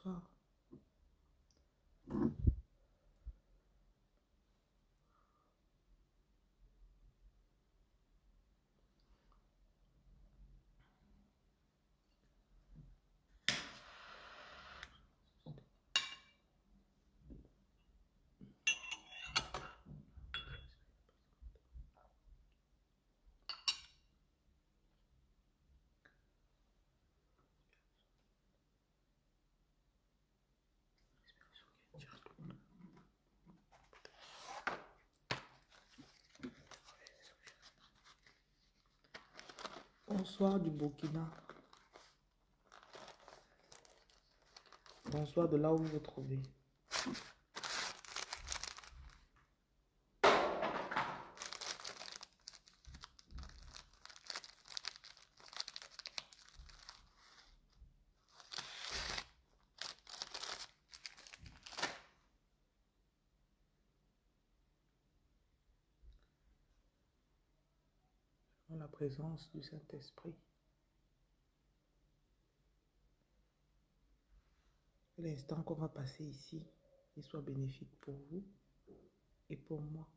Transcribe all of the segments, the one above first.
Bonsoir. Bonsoir du Burkina. Bonsoir de là où vous vous trouvez. En la présence du Saint-Esprit. L'instant qu'on va passer ici, il soit bénéfique pour vous et pour moi.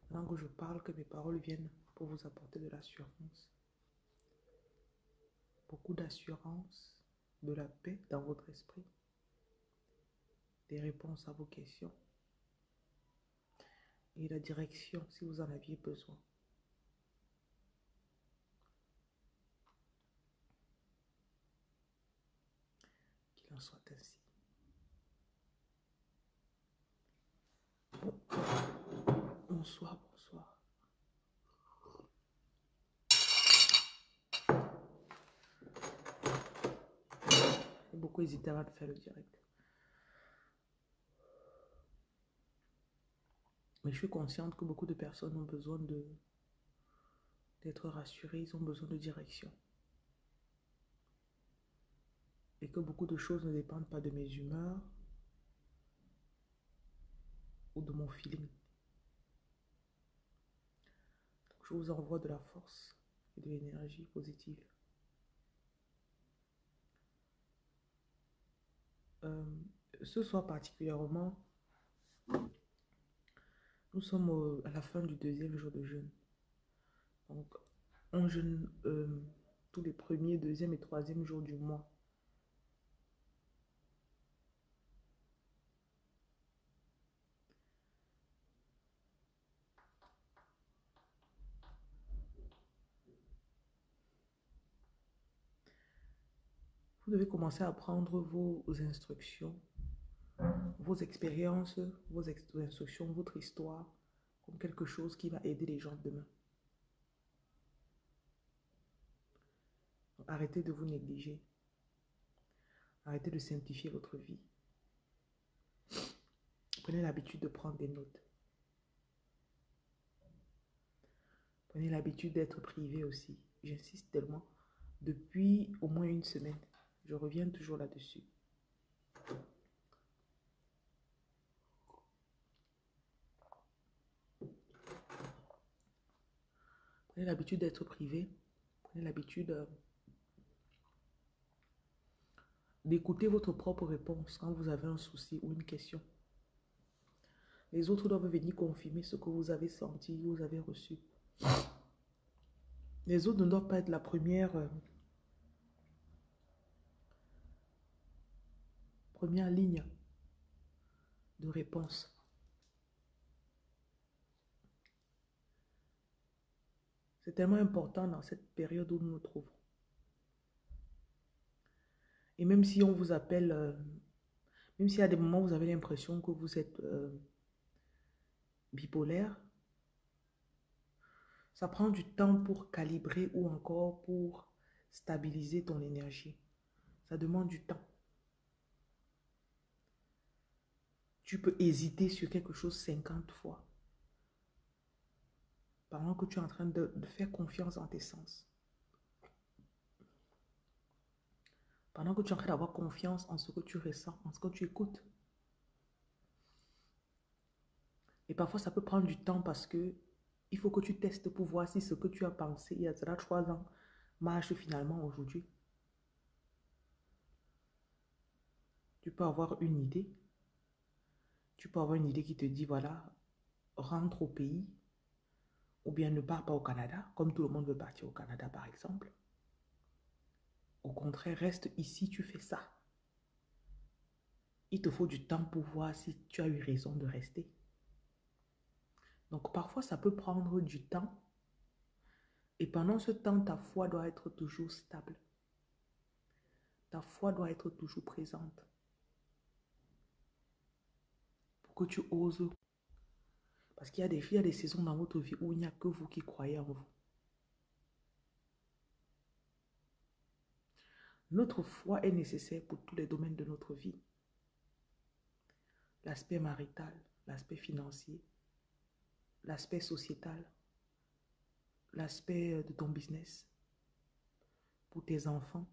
Maintenant que je parle, que mes paroles viennent pour vous apporter de l'assurance. Beaucoup d'assurance, de la paix dans votre esprit. Des réponses à vos questions. Et la direction si vous en aviez besoin. Qu'il en soit ainsi. Bonsoir, bonsoir. J'ai beaucoup hésité avant de faire le direct. Mais je suis consciente que beaucoup de personnes ont besoin d'être rassurées, ils ont besoin de direction. Et que beaucoup de choses ne dépendent pas de mes humeurs ou de mon feeling. Donc je vous envoie de la force et de l'énergie positive. Ce soir particulièrement, nous sommes à la fin du 2e jour de jeûne. Donc, on jeûne tous les 1er, 2e et 3e jours du mois. Vous devez commencer à prendre vos instructions, vos expériences, vos instructions, votre histoire, comme quelque chose qui va aider les gens demain. Arrêtez de vous négliger. Arrêtez de simplifier votre vie. Prenez l'habitude de prendre des notes. Prenez l'habitude d'être privé aussi. J'insiste tellement. Depuis au moins une semaine, je reviens toujours là-dessus. Prenez l'habitude d'être privé. Prenez l'habitude d'écouter votre propre réponse quand vous avez un souci ou une question. Les autres doivent venir confirmer ce que vous avez senti, vous avez reçu. Les autres ne doivent pas être la première ligne de réponse. C'est tellement important dans cette période où nous nous trouvons. Et même si on vous appelle, même s'il y a des moments où vous avez l'impression que vous êtes bipolaire, ça prend du temps pour calibrer ou encore pour stabiliser ton énergie. Ça demande du temps. Tu peux hésiter sur quelque chose 50 fois. Pendant que tu es en train de faire confiance en tes sens. Pendant que tu es en train d'avoir confiance en ce que tu ressens, en ce que tu écoutes. Et parfois, ça peut prendre du temps parce que il faut que tu testes pour voir si ce que tu as pensé il y a 3 ans marche finalement aujourd'hui. Tu peux avoir une idée. Tu peux avoir une idée qui te dit, voilà, rentre au pays ou bien ne pars pas au Canada, comme tout le monde veut partir au Canada, par exemple. Au contraire, reste ici, tu fais ça. Il te faut du temps pour voir si tu as eu raison de rester. Donc, parfois, ça peut prendre du temps. Et pendant ce temps, ta foi doit être toujours stable. Ta foi doit être toujours présente. Pour que tu oses. Parce qu'il y a des saisons dans votre vie où il n'y a que vous qui croyez en vous. Notre foi est nécessaire pour tous les domaines de notre vie. L'aspect marital, l'aspect financier, l'aspect sociétal, l'aspect de ton business, pour tes enfants.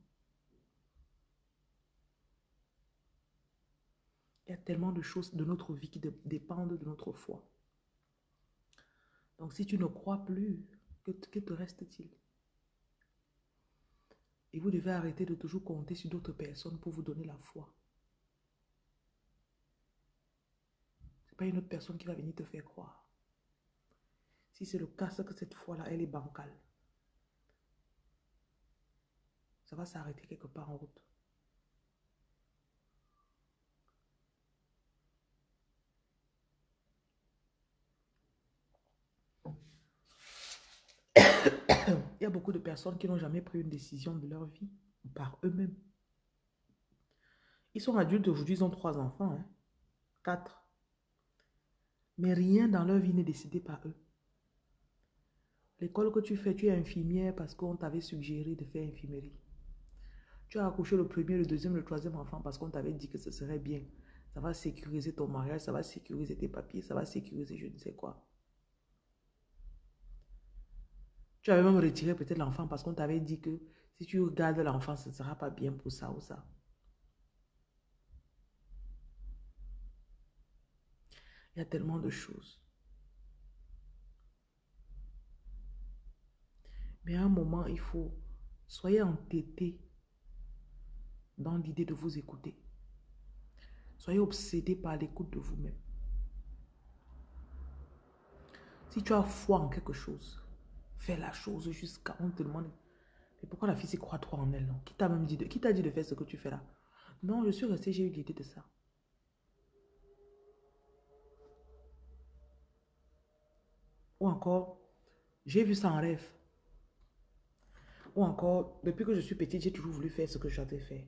Il y a tellement de choses de notre vie qui dépendent de notre foi. Donc si tu ne crois plus, que te reste-t-il? Et vous devez arrêter de toujours compter sur d'autres personnes pour vous donner la foi. Ce n'est pas une autre personne qui va venir te faire croire. Si c'est le cas, c'est que cette foi-là, elle est bancale. Ça va s'arrêter quelque part en route. Il y a beaucoup de personnes qui n'ont jamais pris une décision de leur vie par eux-mêmes. Ils sont adultes aujourd'hui, ils ont 3 enfants, hein, 4. Mais rien dans leur vie n'est décidé par eux. L'école que tu fais, tu es infirmière parce qu'on t'avait suggéré de faire infirmerie. Tu as accouché le premier, le deuxième, le troisième enfant parce qu'on t'avait dit que ce serait bien. Ça va sécuriser ton mariage, ça va sécuriser tes papiers, ça va sécuriser je ne sais quoi. Tu avais même retiré peut-être l'enfant parce qu'on t'avait dit que si tu gardes l'enfant, ce ne sera pas bien pour ça ou ça. Il y a tellement de choses. Mais à un moment, il faut, soyez entêtés dans l'idée de vous écouter. Soyez obsédés par l'écoute de vous-même. Si tu as foi en quelque chose, fais la chose jusqu'à on te demande. Mais pourquoi la fille s'y croit trop en elle, non? Qui t'a même dit qui t'a dit de faire ce que tu fais là? Non, je suis restée, j'ai eu l'idée de ça. Ou encore, j'ai vu ça en rêve. Ou encore, depuis que je suis petite, j'ai toujours voulu faire ce que je savais faire.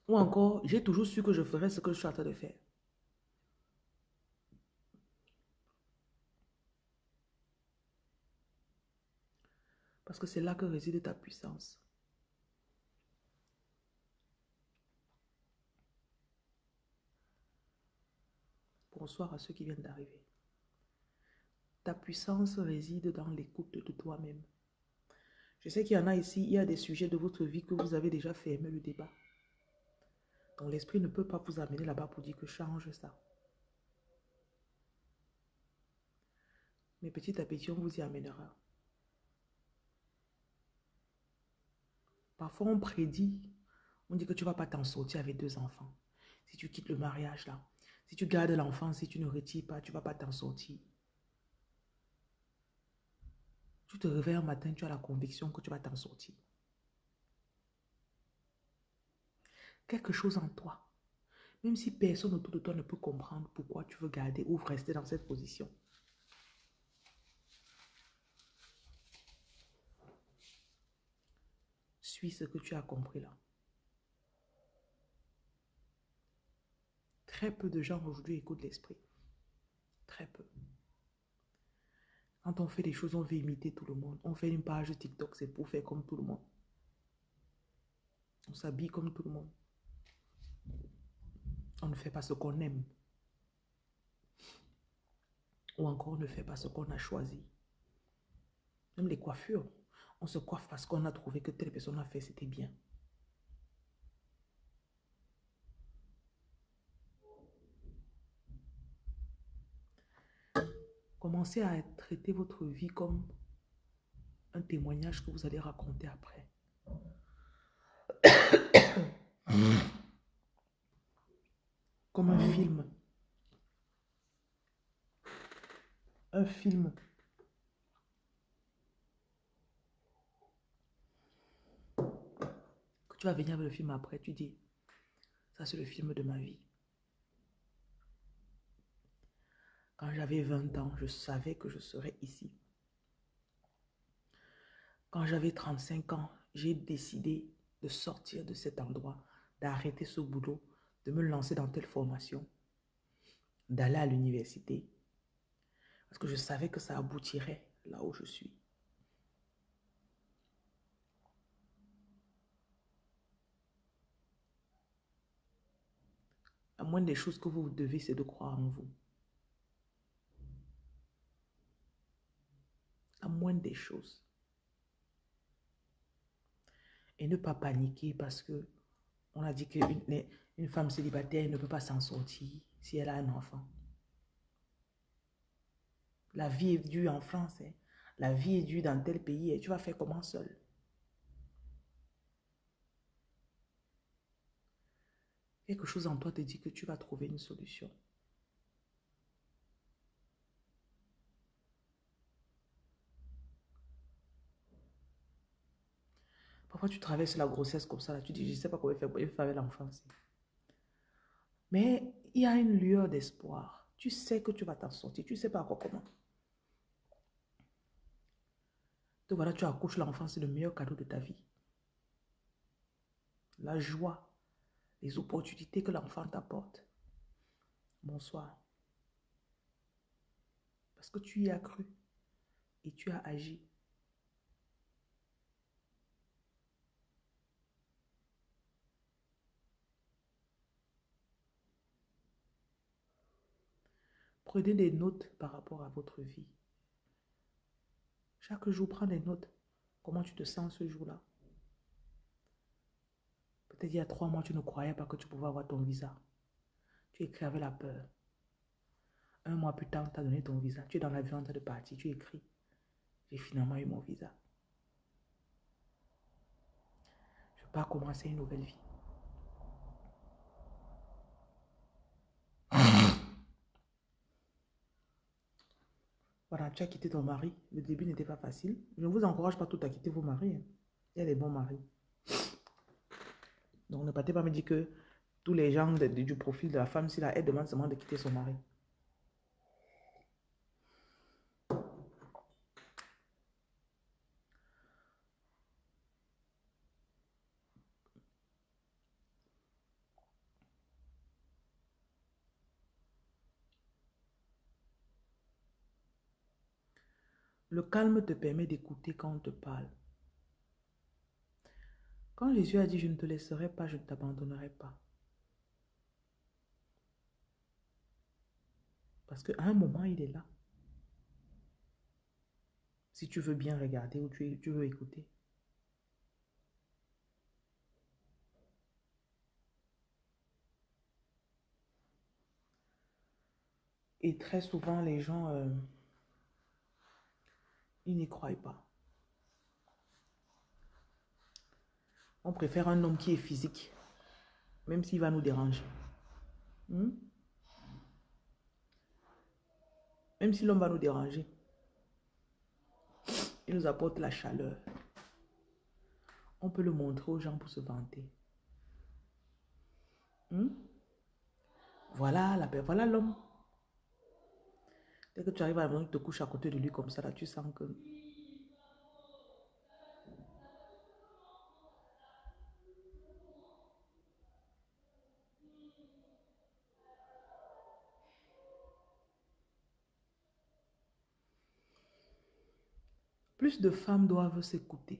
Ou encore, j'ai toujours su que je ferais ce que je suis en train de faire. Parce que c'est là que réside ta puissance. Bonsoir à ceux qui viennent d'arriver. Ta puissance réside dans l'écoute de toi-même. Je sais qu'il y en a ici, il y a des sujets de votre vie que vous avez déjà fermé le débat. Donc l'esprit ne peut pas vous amener là-bas pour dire que change ça. Mais petit à petit, on vous y amènera. Parfois, on prédit, on dit que tu ne vas pas t'en sortir avec 2 enfants. Si tu quittes le mariage là, si tu gardes l'enfant, si tu ne retires pas, tu ne vas pas t'en sortir. Tu te réveilles un matin, tu as la conviction que tu vas t'en sortir. Quelque chose en toi, même si personne autour de toi ne peut comprendre pourquoi tu veux garder ou rester dans cette position. Suis ce que tu as compris là. Très peu de gens aujourd'hui écoutent l'esprit. Très peu. Quand on fait des choses, on veut imiter tout le monde. On fait une page TikTok, c'est pour faire comme tout le monde. On s'habille comme tout le monde. On ne fait pas ce qu'on aime. Ou encore, on ne fait pas ce qu'on a choisi. Même les coiffures. On se coiffe parce qu'on a trouvé que telle personne a fait, c'était bien. Commencez à traiter votre vie comme un témoignage que vous allez raconter après. Comme un film. Un film. Que tu vas venir avec le film après, tu dis, ça c'est le film de ma vie. Quand j'avais 20 ans, je savais que je serais ici. Quand j'avais 35 ans, j'ai décidé de sortir de cet endroit, d'arrêter ce boulot, de me lancer dans telle formation, d'aller à l'université. Parce que je savais que ça aboutirait là où je suis. La moindre des choses que vous devez, c'est de croire en vous. La moindre des choses. Et ne pas paniquer parce que on a dit qu'une femme célibataire ne peut pas s'en sortir si elle a un enfant. La vie est dure en France. Hein. La vie est dure dans tel pays. Et tu vas faire comment seul? Quelque chose en toi te dit que tu vas trouver une solution. Parfois, tu traverses la grossesse comme ça. Là, tu dis, je ne sais pas comment faire avec l'enfant. Mais il y a une lueur d'espoir. Tu sais que tu vas t'en sortir. Tu ne sais pas encore comment. Donc voilà, tu accouches l'enfant. C'est le meilleur cadeau de ta vie. La joie, les opportunités que l'enfant t'apporte. Bonsoir. Parce que tu y as cru et tu as agi. Prenez des notes par rapport à votre vie. Chaque jour, prends des notes. Comment tu te sens ce jour-là? Peut-être il y a 3 mois, tu ne croyais pas que tu pouvais avoir ton visa. Tu écris avec la peur. 1 mois plus tard, tu as donné ton visa. Tu es dans l'avion en train de partir. Tu écris. J'ai finalement eu mon visa. Je pars commencer une nouvelle vie. Voilà, tu as quitté ton mari. Le début n'était pas facile. Je ne vous encourage pas tout à quitter vos maris. Hein. Il y a des bons maris. Donc ne partez pas me dire que tous les gens du profil de la femme, si elle demande seulement de quitter son mari. Le calme te permet d'écouter quand on te parle. Quand Jésus a dit, je ne te laisserai pas, je ne t'abandonnerai pas. Parce qu'à un moment, il est là. Si tu veux bien regarder ou tu veux écouter. Et très souvent, les gens, ils n'y croient pas. On préfère un homme qui est physique, même s'il va nous déranger. Même si l'homme va nous déranger, il nous apporte la chaleur. On peut le montrer aux gens pour se vanter. Voilà voilà l'homme. Dès que tu arrives à la maison, tu te couches à côté de lui comme ça, là, tu sens que... Plus de femmes doivent s'écouter.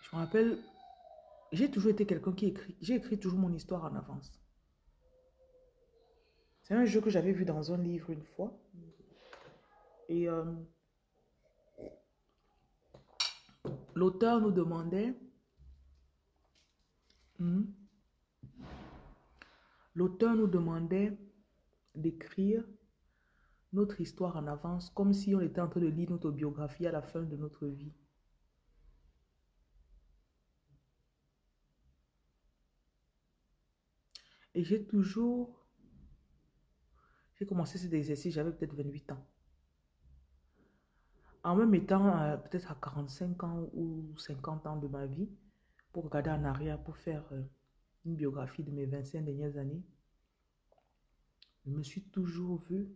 Je me rappelle, j'ai toujours été quelqu'un qui écrit. J'ai écrit toujours mon histoire en avance. C'est un jeu que j'avais vu dans un livre une fois. Et l'auteur nous demandait... L'auteur nous demandait d'écrire notre histoire en avance, comme si on était en train de lire notre biographie à la fin de notre vie. Et j'ai commencé cet exercice, j'avais peut-être 28 ans. En me mettant peut-être à 45 ans ou 50 ans de ma vie, pour regarder en arrière, pour faire une biographie de mes 25 dernières années, je me suis toujours vue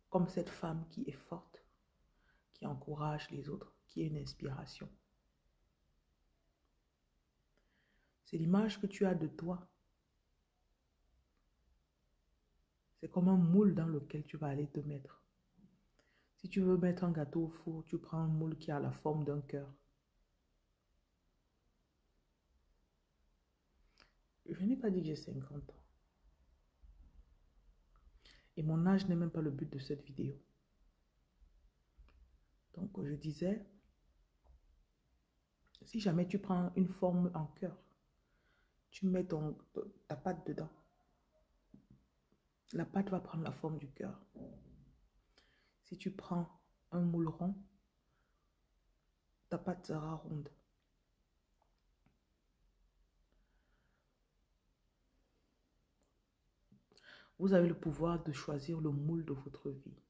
comme cette femme qui est forte, qui encourage les autres, qui est une inspiration. C'est l'image que tu as de toi. C'est comme un moule dans lequel tu vas aller te mettre. Si tu veux mettre un gâteau au four, tu prends un moule qui a la forme d'un cœur. Je n'ai pas dit que j'ai 50 ans. Et mon âge n'est même pas le but de cette vidéo. Donc, je disais, si jamais tu prends une forme en cœur, tu mets ta pâte dedans. La pâte va prendre la forme du cœur. Si tu prends un moule rond, ta pâte sera ronde. Vous avez le pouvoir de choisir le moule de votre vie.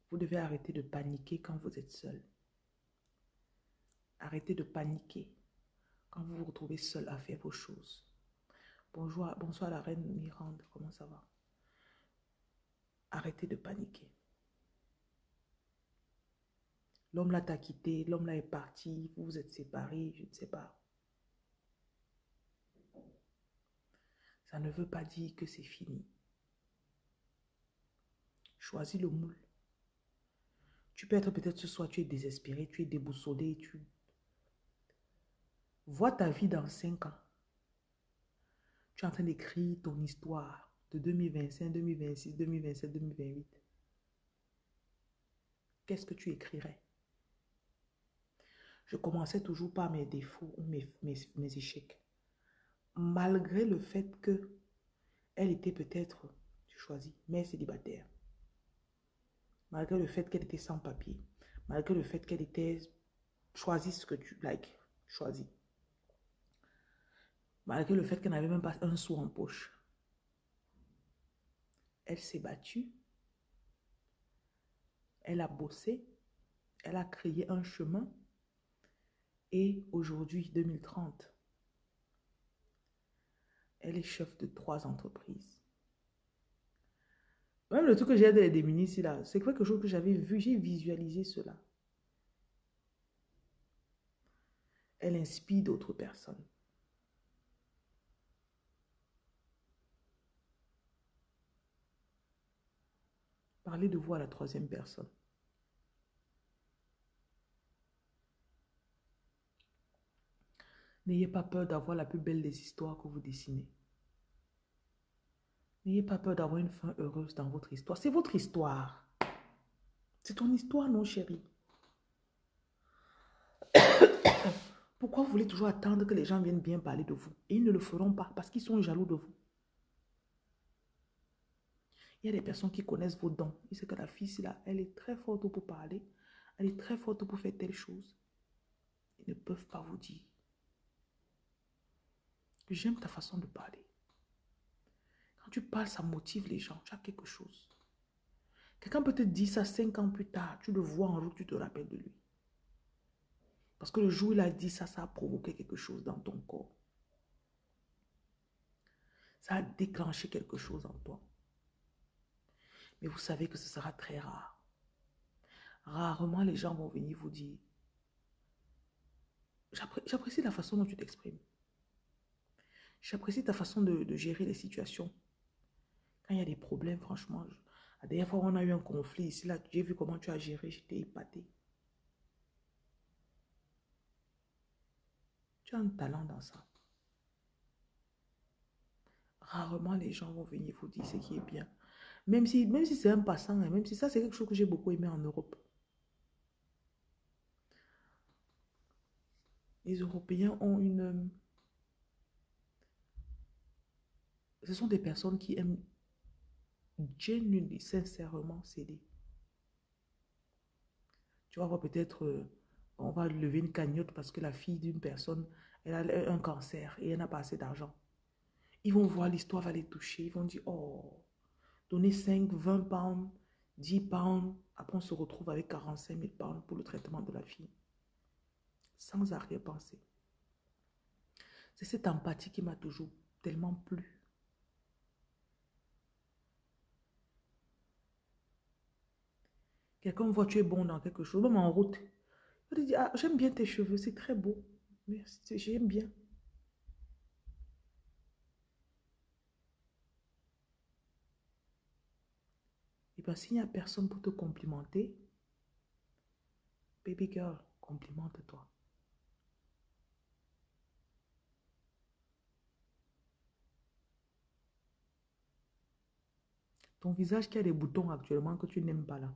Vous devez arrêter de paniquer quand vous êtes seul. Arrêtez de paniquer quand vous vous retrouvez seul à faire vos choses. Bonsoir la reine Mirande, comment ça va? Arrêtez de paniquer. L'homme là t'a quitté, l'homme là est parti, vous vous êtes séparés, je ne sais pas. Ça ne veut pas dire que c'est fini. Choisis le moule. Tu peux être peut-être ce soir, tu es désespéré, tu es déboussolé, tu vois ta vie dans 5 ans. Tu es en train d'écrire ton histoire de 2025, 2026, 2027, 2028. Qu'est-ce que tu écrirais? Je commençais toujours par mes défauts ou mes échecs. Malgré le fait que elle était peut-être, tu choisis, mère célibataire. Malgré le fait qu'elle était sans papier. Malgré le fait qu'elle était, choisis ce que tu like, choisis. Malgré le fait qu'elle n'avait même pas un sou en poche. Elle s'est battue. Elle a bossé. Elle a créé un chemin. Et aujourd'hui, 2030, elle est chef de 3 entreprises. Même le truc que j'ai des démunis ici, là, c'est quelque chose que j'avais vu, j'ai visualisé cela. Elle inspire d'autres personnes. Parlez de vous à la 3e personne. N'ayez pas peur d'avoir la plus belle des histoires que vous dessinez. N'ayez pas peur d'avoir une fin heureuse dans votre histoire. C'est votre histoire. C'est ton histoire, non, chérie? Pourquoi vous voulez toujours attendre que les gens viennent bien parler de vous? Et ils ne le feront pas parce qu'ils sont jaloux de vous. Il y a des personnes qui connaissent vos dons. Ils savent que la fille, là, elle est très forte pour parler. Elle est très forte pour faire telle chose. Ils ne peuvent pas vous dire. J'aime ta façon de parler. Quand tu parles, ça motive les gens. Tu as quelque chose. Quelqu'un peut te dire ça 5 ans plus tard. Tu le vois en jour, tu te rappelles de lui. Parce que le jour où il a dit ça, ça a provoqué quelque chose dans ton corps. Ça a déclenché quelque chose en toi. Mais vous savez que ce sera très rare. Rarement les gens vont venir vous dire. J'apprécie la façon dont tu t'exprimes. J'apprécie ta façon de gérer les situations. Quand il y a des problèmes, franchement, la dernière fois on a eu un conflit ici, là, j'ai vu comment tu as géré, j'étais épatée. Tu as un talent dans ça. Rarement les gens vont venir vous dire ce qui est bien. Même si c'est un passant, même si ça c'est quelque chose que j'ai beaucoup aimé en Europe. Les Européens ont une... Ce sont des personnes qui aiment genuinely, sincèrement céder. Tu vas voir peut-être, on va lever une cagnotte parce que la fille d'une personne, elle a un cancer et elle n'a pas assez d'argent. Ils vont voir, l'histoire va les toucher. Ils vont dire, oh, donner 5, 20 pounds, 10 pounds. Après, on se retrouve avec 45 000 pounds pour le traitement de la fille. Sans arrière-pensée. C'est cette empathie qui m'a toujours tellement plu. Quelqu'un voit tu es bon dans quelque chose, même en route. Il te dit, ah, j'aime bien tes cheveux, c'est très beau. Merci, j'aime bien. Et bien, s'il n'y a personne pour te complimenter, baby girl, complimente-toi. Ton visage qui a des boutons actuellement que tu n'aimes pas là.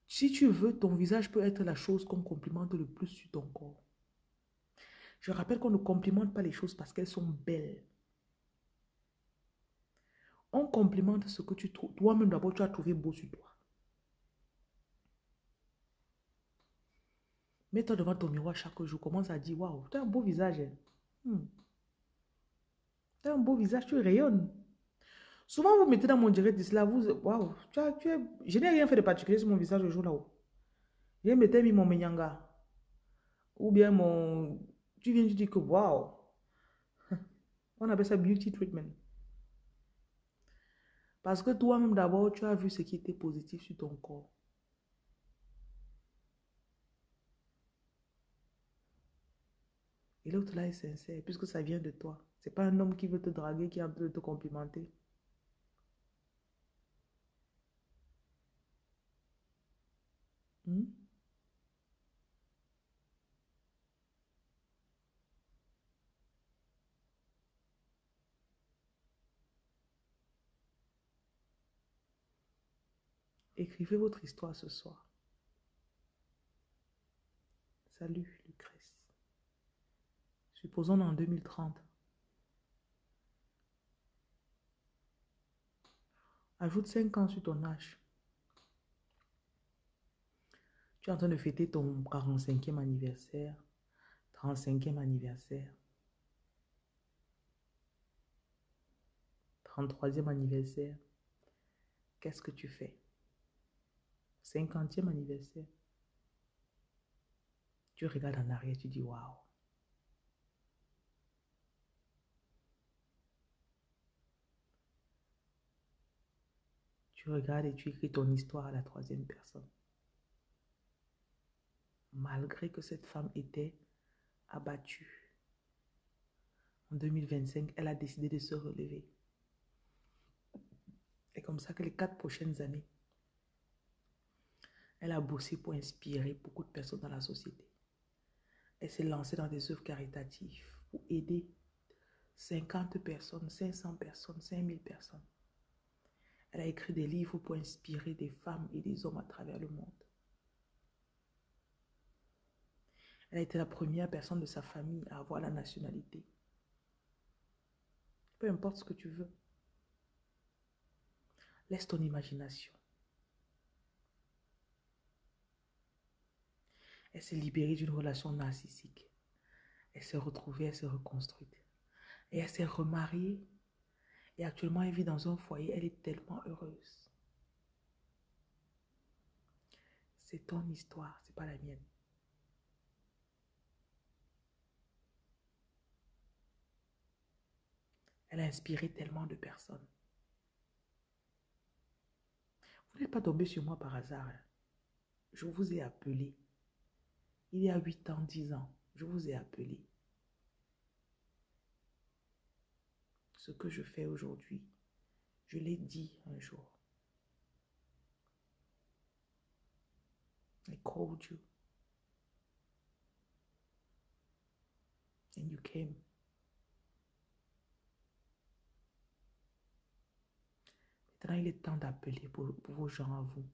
Si tu veux, ton visage peut être la chose qu'on complimente le plus sur ton corps. Je rappelle qu'on ne complimente pas les choses parce qu'elles sont belles. On complimente ce que tu trouves. Toi-même d'abord, tu as trouvé beau sur toi. Mets-toi devant ton miroir chaque jour. Commence à dire, waouh, tu as un beau visage. Tu as un beau visage, tu rayonnes. Souvent, vous mettez dans mon direct là, vous, waouh, je n'ai rien fait de particulier sur mon visage le jour là-haut. Je m'étais mis mon menyanga. Ou bien mon, tu viens de dire que waouh, on appelle ça beauty treatment. Parce que toi-même d'abord, tu as vu ce qui était positif sur ton corps. Et l'autre là est sincère, puisque ça vient de toi. C'est pas un homme qui veut te draguer, qui est en train de te complimenter. Hmm? Écrivez votre histoire ce soir. Salut, Lucrèce. Supposons en 2030. Ajoute 5 ans sur ton âge. Tu es en train de fêter ton 45e anniversaire, 35e anniversaire, 33e anniversaire. Qu'est-ce que tu fais? 50e anniversaire. Tu regardes en arrière, tu dis waouh. Tu regardes et tu écris ton histoire à la troisième personne. Malgré que cette femme était abattue, en 2025, elle a décidé de se relever. C'est comme ça que les 4 prochaines années, elle a bossé pour inspirer beaucoup de personnes dans la société. Elle s'est lancée dans des œuvres caritatives pour aider 50 personnes, 500 personnes, 5000 personnes. Elle a écrit des livres pour inspirer des femmes et des hommes à travers le monde. Elle a été la première personne de sa famille à avoir la nationalité. Peu importe ce que tu veux. Laisse ton imagination. Elle s'est libérée d'une relation narcissique. Elle s'est retrouvée, elle s'est reconstruite. Et elle s'est remariée. Et actuellement, elle vit dans un foyer. Elle est tellement heureuse. C'est ton histoire, c'est pas la mienne. Elle a inspiré tellement de personnes. Vous n'êtes pas tombé sur moi par hasard. Hein. Je vous ai appelé. Il y a 8 ans, 10 ans, je vous ai appelé. Ce que je fais aujourd'hui, je l'ai dit un jour. I called you. And you came. Maintenant, il est temps d'appeler pour vos gens à vous.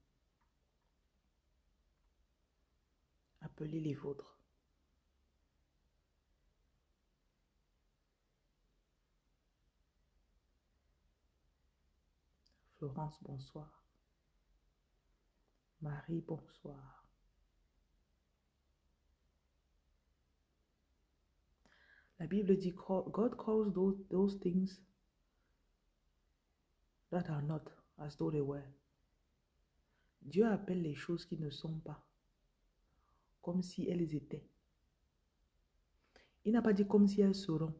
Appelez les vôtres. Florence, bonsoir. Marie, bonsoir. La Bible dit, God calls those things that are not as though they were. Dieu appelle les choses qui ne sont pas comme si elles étaient. Il n'a pas dit comme si elles seront.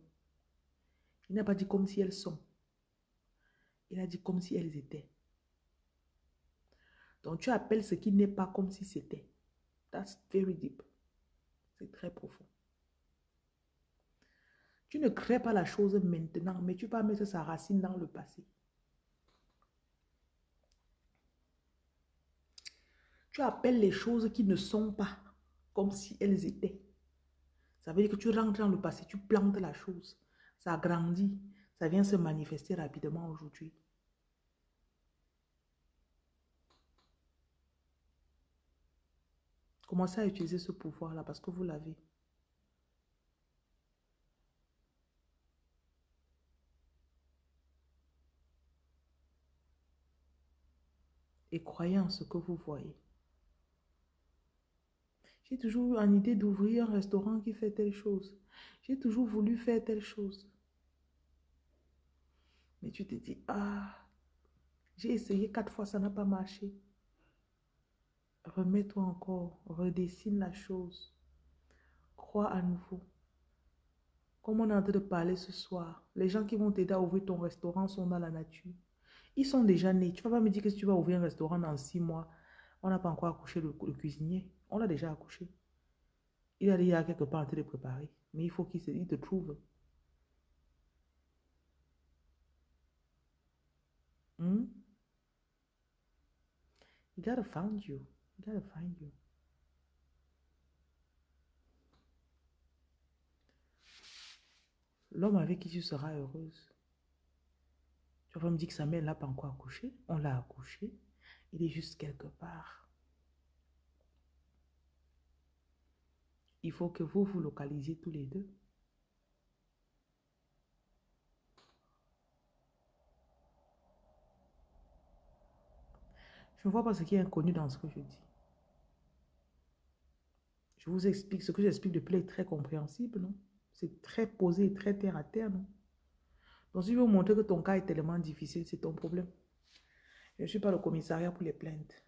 Il n'a pas dit comme si elles sont. Il a dit comme si elles étaient. Donc tu appelles ce qui n'est pas comme si c'était. That's very deep. C'est très profond. Tu ne crées pas la chose maintenant, mais tu peux mettre sa racine dans le passé. Tu appelles les choses qui ne sont pas comme si elles étaient. Ça veut dire que tu rentres dans le passé, tu plantes la chose. Ça grandit, ça vient se manifester rapidement aujourd'hui. Commencez à utiliser ce pouvoir-là parce que vous l'avez. Et croyez en ce que vous voyez. J'ai toujours eu une idée d'ouvrir un restaurant qui fait telle chose. J'ai toujours voulu faire telle chose. Mais tu te dis, ah, j'ai essayé 4 fois, ça n'a pas marché. Remets-toi encore, redessine la chose. Crois à nouveau. Comme on est en train de parler ce soir, les gens qui vont t'aider à ouvrir ton restaurant sont dans la nature. Ils sont déjà nés. Tu ne vas pas me dire que si tu vas ouvrir un restaurant dans 6 mois, on n'a pas encore accouché le cuisinier. On l'a déjà accouché. Il est déjà quelque part en train de préparer. Mais il faut qu'il te trouve. Hmm? You gotta find you. You gotta find you. L'homme avec qui tu seras heureuse. Tu vas me dire que sa mère ne l'a pas encore accouché. On l'a accouché. Il est juste quelque part. Il faut que vous vous localisiez tous les deux. Je ne vois pas ce qui est inconnu dans ce que je dis. Je vous explique, ce que j'explique depuis est très compréhensible, non? C'est très posé, très terre à terre, non? Donc si je veux vous montrer que ton cas est tellement difficile, c'est ton problème. Je ne suis pas le commissariat pour les plaintes.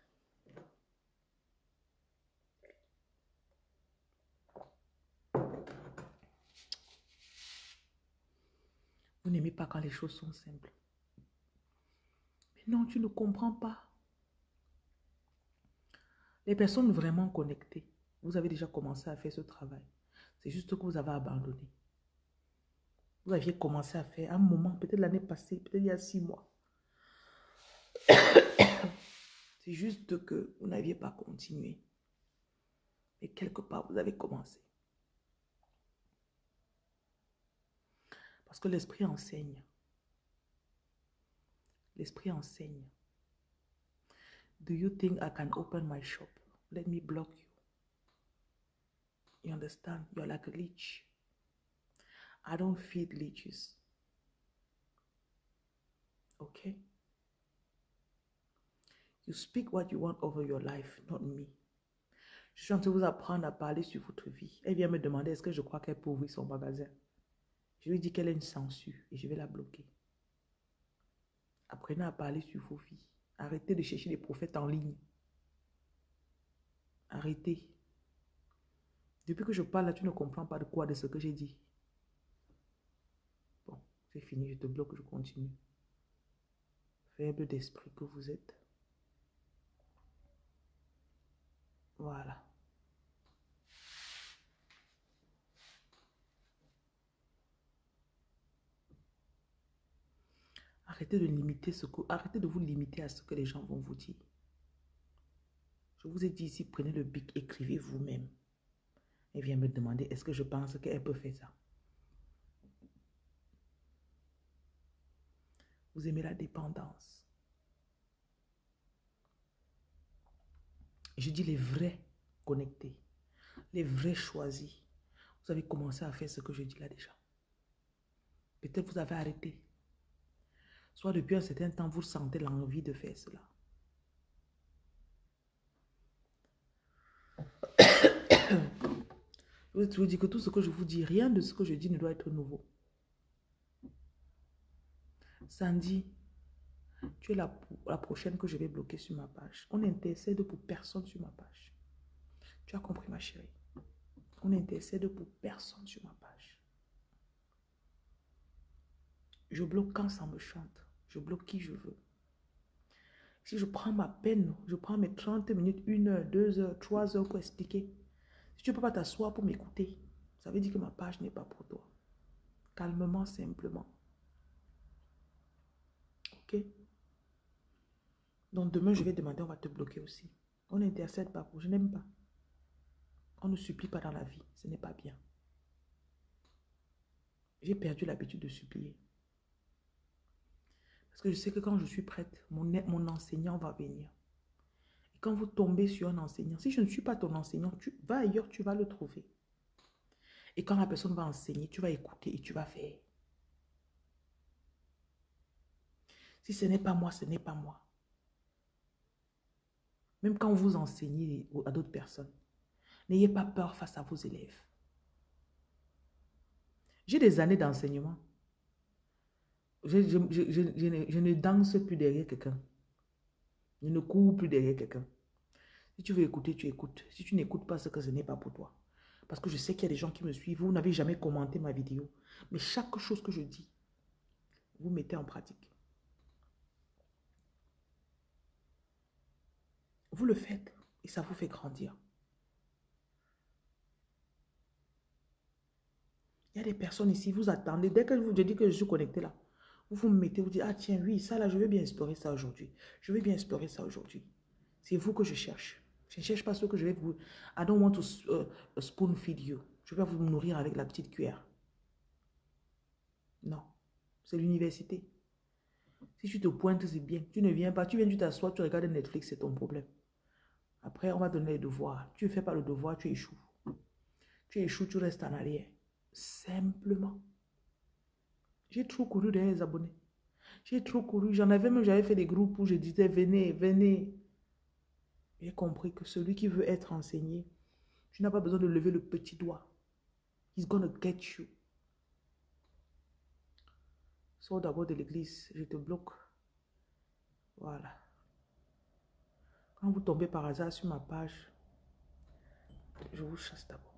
Vous n'aimez pas quand les choses sont simples. Mais non, tu ne comprends pas. Les personnes vraiment connectées, vous avez déjà commencé à faire ce travail. C'est juste que vous avez abandonné. Vous aviez commencé à faire un moment, peut-être l'année passée, peut-être il y a 6 mois. C'est juste que vous n'aviez pas continué. Mais quelque part, vous avez commencé. Parce que l'esprit enseigne. L'esprit enseigne. Do you think I can open my shop? Let me block you. You understand? You're like a leech. I don't feed leeches. Okay? You speak what you want over your life, not me. Je suis en train de vous apprendre à parler sur votre vie. Elle vient me demander est-ce que je crois qu'elle peut ouvrir son magasin. Je lui dis qu'elle a une censure et je vais la bloquer. Apprenez à parler sur vos vies. Arrêtez de chercher des prophètes en ligne. Arrêtez. Depuis que je parle là, tu ne comprends pas de quoi de ce que j'ai dit. Bon, c'est fini, je te bloque, je continue. Faible d'esprit que vous êtes. Voilà. Arrêtez de vous limiter à ce que les gens vont vous dire. Je vous ai dit ici, prenez le bic, écrivez vous-même. Elle vient me demander, est-ce que je pense qu'elle peut faire ça? Vous aimez la dépendance. Je dis les vrais connectés, les vrais choisis. Vous avez commencé à faire ce que je dis là déjà. Peut-être vous avez arrêté. soit depuis un certain temps, vous sentez l'envie de faire cela. Je vous dis que tout ce que je vous dis, rien de ce que je dis ne doit être nouveau. Sandy, tu es la prochaine que je vais bloquer sur ma page. On n'intercède pour personne sur ma page. Tu as compris, ma chérie? On n'intercède pour personne sur ma page. Je bloque quand ça me chante. Je bloque qui je veux. Si je prends ma peine, je prends mes 30 minutes, 1 heure, 2 heures, 3 heures pour expliquer. Si tu ne peux pas t'asseoir pour m'écouter, ça veut dire que ma page n'est pas pour toi. Calmement, simplement. Ok? Donc demain, je vais demander, on va te bloquer aussi. On n'intercède pas pour, je n'aime pas. On ne supplie pas dans la vie, ce n'est pas bien. J'ai perdu l'habitude de supplier. Parce que je sais que quand je suis prête, mon enseignant va venir. Et quand vous tombez sur un enseignant, si je ne suis pas ton enseignant, tu vas ailleurs, tu vas le trouver. Et quand la personne va enseigner, tu vas écouter et tu vas faire. Si ce n'est pas moi, ce n'est pas moi. Même quand vous enseignez à d'autres personnes, n'ayez pas peur face à vos élèves. J'ai des années d'enseignement. Je ne danse plus derrière quelqu'un. Je ne cours plus derrière quelqu'un. Si tu veux écouter, tu écoutes. Si tu n'écoutes pas, c'est que ce n'est pas pour toi. Parce que je sais qu'il y a des gens qui me suivent. Vous n'avez jamais commenté ma vidéo. Mais chaque chose que je dis, vous mettez en pratique. Vous le faites et ça vous fait grandir. Il y a des personnes ici, vous attendez. Dès que je dis que je suis connecté là, vous me mettez, vous dites, ah tiens, oui, ça là, je vais bien explorer ça aujourd'hui. Je vais bien explorer ça aujourd'hui. C'est vous que je cherche. Je ne cherche pas ce que je vais vous... I don't want to spoon feed you. Je vais vous nourrir avec la petite cuillère. Non. C'est l'université. Si tu te pointes, c'est bien. Tu ne viens pas. Tu viens, tu t'assois, tu regardes Netflix, c'est ton problème. Après, on va donner les devoirs. Tu ne fais pas le devoir, tu échoues. Tu échoues, tu restes en arrière. Simplement. J'ai trop couru derrière les abonnés. J'ai trop couru. J'avais fait des groupes où je disais, venez, venez. J'ai compris que celui qui veut être enseigné, tu n'as pas besoin de lever le petit doigt. He's gonna get you. Sors d'abord de l'église, je te bloque. Voilà. Quand vous tombez par hasard sur ma page, je vous chasse d'abord.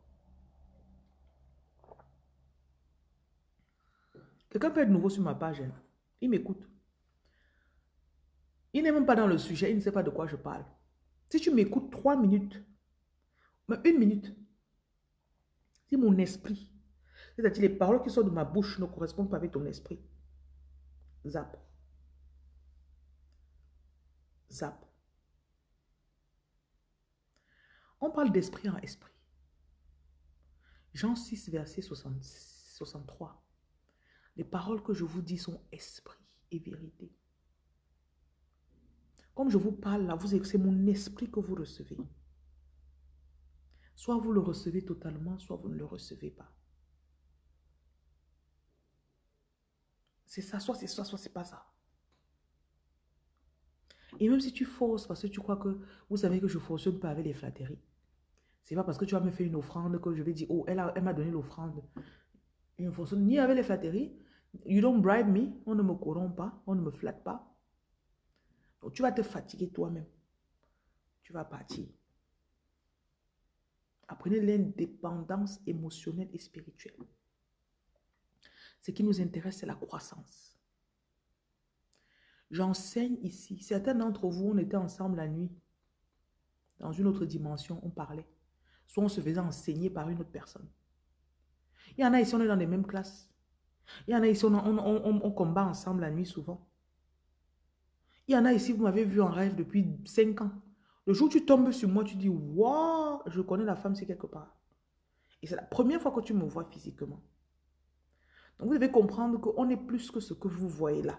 Quelqu'un peut être nouveau sur ma page. Hein. Il m'écoute. Il n'est même pas dans le sujet, il ne sait pas de quoi je parle. Si tu m'écoutes 3 minutes, mais 1 minute, si mon esprit, c'est-à-dire les paroles qui sortent de ma bouche ne correspondent pas avec ton esprit, zap. Zap. On parle d'esprit en esprit. Jean 6, verset 63. Les paroles que je vous dis sont esprit et vérité. Comme je vous parle là, c'est mon esprit que vous recevez. Soit vous le recevez totalement, soit vous ne le recevez pas. C'est ça, soit c'est pas ça. Et même si tu forces parce que tu crois que, vous savez que je ne fonctionne pas avec les flatteries. C'est pas parce que tu vas me faire une offrande que je vais dire, oh, elle m'a donné l'offrande. Je ne fonctionne ni avec les flatteries. You don't bribe me. On ne me corrompt pas. On ne me flatte pas. Donc, tu vas te fatiguer toi-même. Tu vas partir. Apprenez l'indépendance émotionnelle et spirituelle. Ce qui nous intéresse, c'est la croissance. J'enseigne ici. Certains d'entre vous, on était ensemble la nuit. Dans une autre dimension, on parlait. Soit on se faisait enseigner par une autre personne. Il y en a ici, on est dans les mêmes classes. Il y en a ici, on combat ensemble la nuit souvent. Il y en a ici, vous m'avez vu en rêve depuis 5 ans. Le jour où tu tombes sur moi, tu dis, waouh, je connais la femme, c'est quelque part. Et c'est la première fois que tu me vois physiquement. Donc vous devez comprendre qu'on est plus que ce que vous voyez là.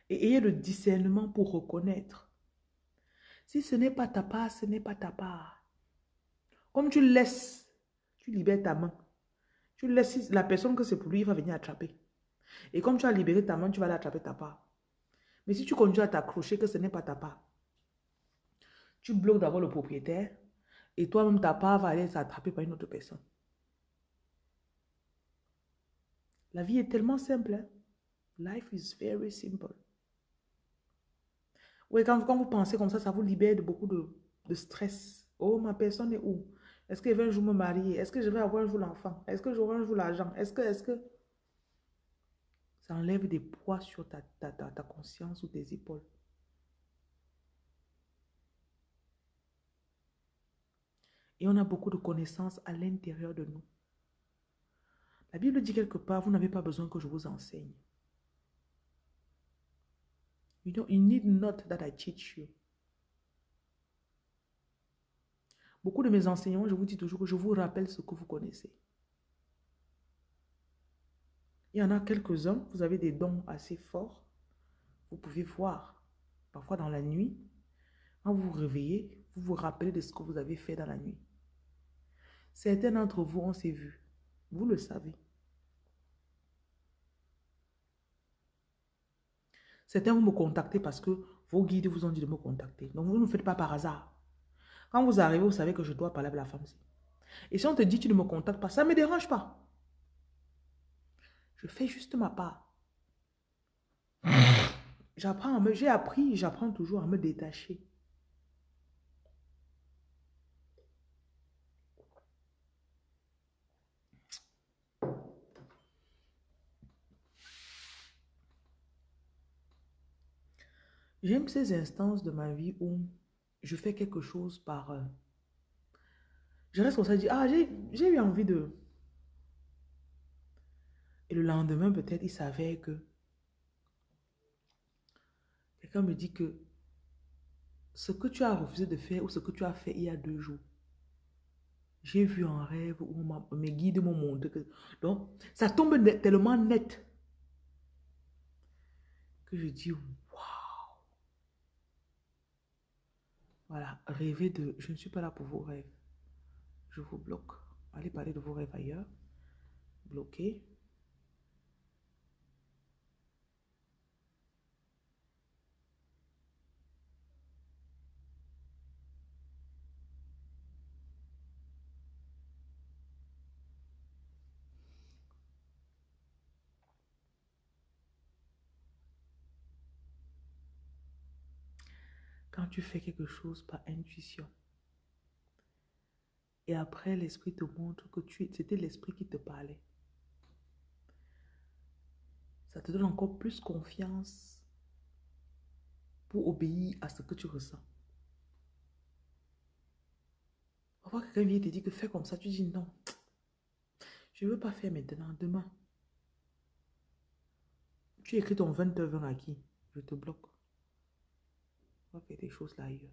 Et ayez le discernement pour reconnaître. Si ce n'est pas ta part, ce n'est pas ta part. Comme tu laisses, tu libères ta main. Tu laisses la personne que c'est pour lui, il va venir attraper. Et comme tu as libéré ta main, tu vas aller attraper ta part. Mais si tu continues à t'accrocher que ce n'est pas ta part, tu bloques d'abord le propriétaire et toi-même ta part va aller s'attraper par une autre personne. La vie est tellement simple. Hein? Life is very simple. Oui, quand vous pensez comme ça vous libère de beaucoup de stress. Oh, ma personne est où? Est-ce que je vais un jour me marier? Est-ce que je vais avoir un jour l'enfant? Est-ce que j'aurai un jour l'argent? Est-ce que... Ça enlève des poids sur ta conscience ou tes épaules. Et on a beaucoup de connaissances à l'intérieur de nous. La Bible dit quelque part, vous n'avez pas besoin que je vous enseigne. You need not that I teach you. Beaucoup de mes enseignements, je vous dis toujours que je vous rappelle ce que vous connaissez. Il y en a quelques-uns, vous avez des dons assez forts. Vous pouvez voir, parfois dans la nuit, quand vous vous réveillez, vous vous rappelez de ce que vous avez fait dans la nuit. Certains d'entre vous, on s'est vus. Vous le savez. Certains vous me contactez parce que vos guides vous ont dit de me contacter. Donc, vous ne le faites pas par hasard. Quand vous arrivez, vous savez que je dois parler avec la femme. Et si on te dit tu ne me contactes pas, ça ne me dérange pas. Je fais juste ma part. J'ai appris, j'apprends toujours à me détacher. J'aime ces instances de ma vie où je fais quelque chose par... je reste comme ça et dis, ah, j'ai eu envie de... Et le lendemain, peut-être, il savait que... Quelqu'un me dit que ce que tu as refusé de faire ou ce que tu as fait il y a 2 jours, j'ai vu un rêve où mes guides m'ont montré que... Donc, ça tombe tellement net que je dis, waouh! Voilà, rêver de... Je ne suis pas là pour vos rêves. Je vous bloque. Allez parler de vos rêves ailleurs. Bloqué. Quand tu fais quelque chose par intuition, et après l'esprit te montre que c'était l'esprit qui te parlait, ça te donne encore plus confiance pour obéir à ce que tu ressens. Parfois, quelqu'un vient te dire que fais comme ça, tu dis non, je ne veux pas faire maintenant, demain. Tu écris ton 20h20 à qui? Je te bloque. On va faire des choses là ailleurs.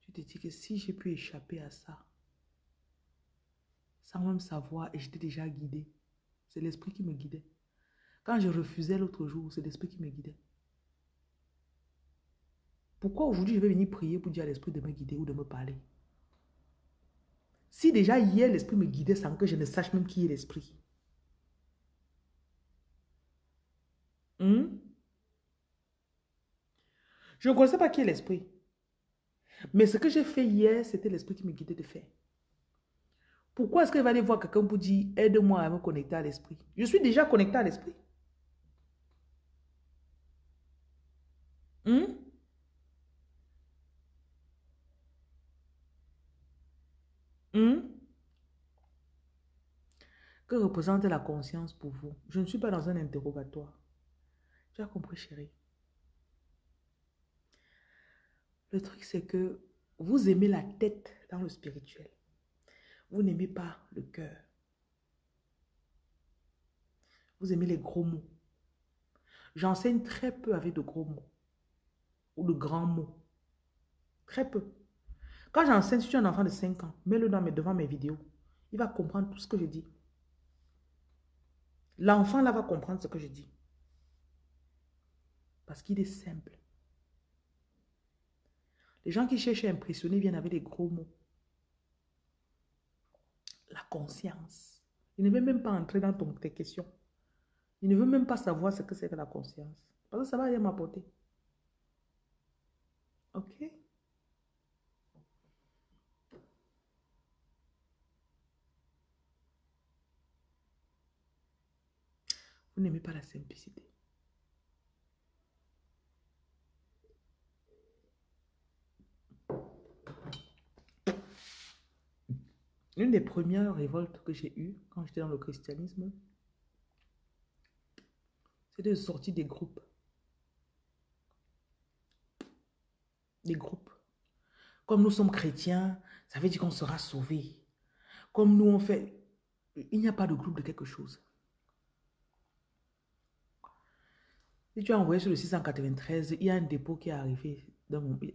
Tu te dis que si j'ai pu échapper à ça, sans même savoir, et j'étais déjà guidée, c'est l'esprit qui me guidait. Quand je refusais l'autre jour, c'est l'esprit qui me guidait. Pourquoi aujourd'hui je vais venir prier pour dire à l'esprit de me guider ou de me parler? Si déjà hier l'esprit me guidait sans que je ne sache même qui est l'esprit. Je ne connaissais pas qui est l'esprit. Mais ce que j'ai fait hier, c'était l'esprit qui me guidait de faire. Pourquoi est-ce qu'il va aller voir quelqu'un pour dire aide-moi à me connecter à l'esprit? Je suis déjà connecté à l'esprit. Que représente la conscience pour vous? Je ne suis pas dans un interrogatoire. Tu as compris, chérie? Le truc, c'est que vous aimez la tête dans le spirituel. Vous n'aimez pas le cœur. Vous aimez les gros mots. J'enseigne très peu avec de gros mots ou de grands mots. Très peu. Quand j'enseigne, si tu es un enfant de 5 ans, mets-le devant mes vidéos. Il va comprendre tout ce que je dis. L'enfant là va comprendre ce que je dis. Parce qu'il est simple. Les gens qui cherchent à impressionner viennent avec des gros mots. La conscience. Il ne veut même pas entrer dans tes questions. Il ne veut même pas savoir ce que c'est que la conscience. Parce que ça va rien m'apporter. Ok? Vous n'aimez pas la simplicité. Une des premières révoltes que j'ai eues quand j'étais dans le christianisme, c'était de sortir des groupes. Des groupes. Comme nous sommes chrétiens, ça veut dire qu'on sera sauvés. Comme nous on fait... Il n'y a pas de groupe de quelque chose. Si tu as envoyé sur le 693, il y a un dépôt qui est arrivé.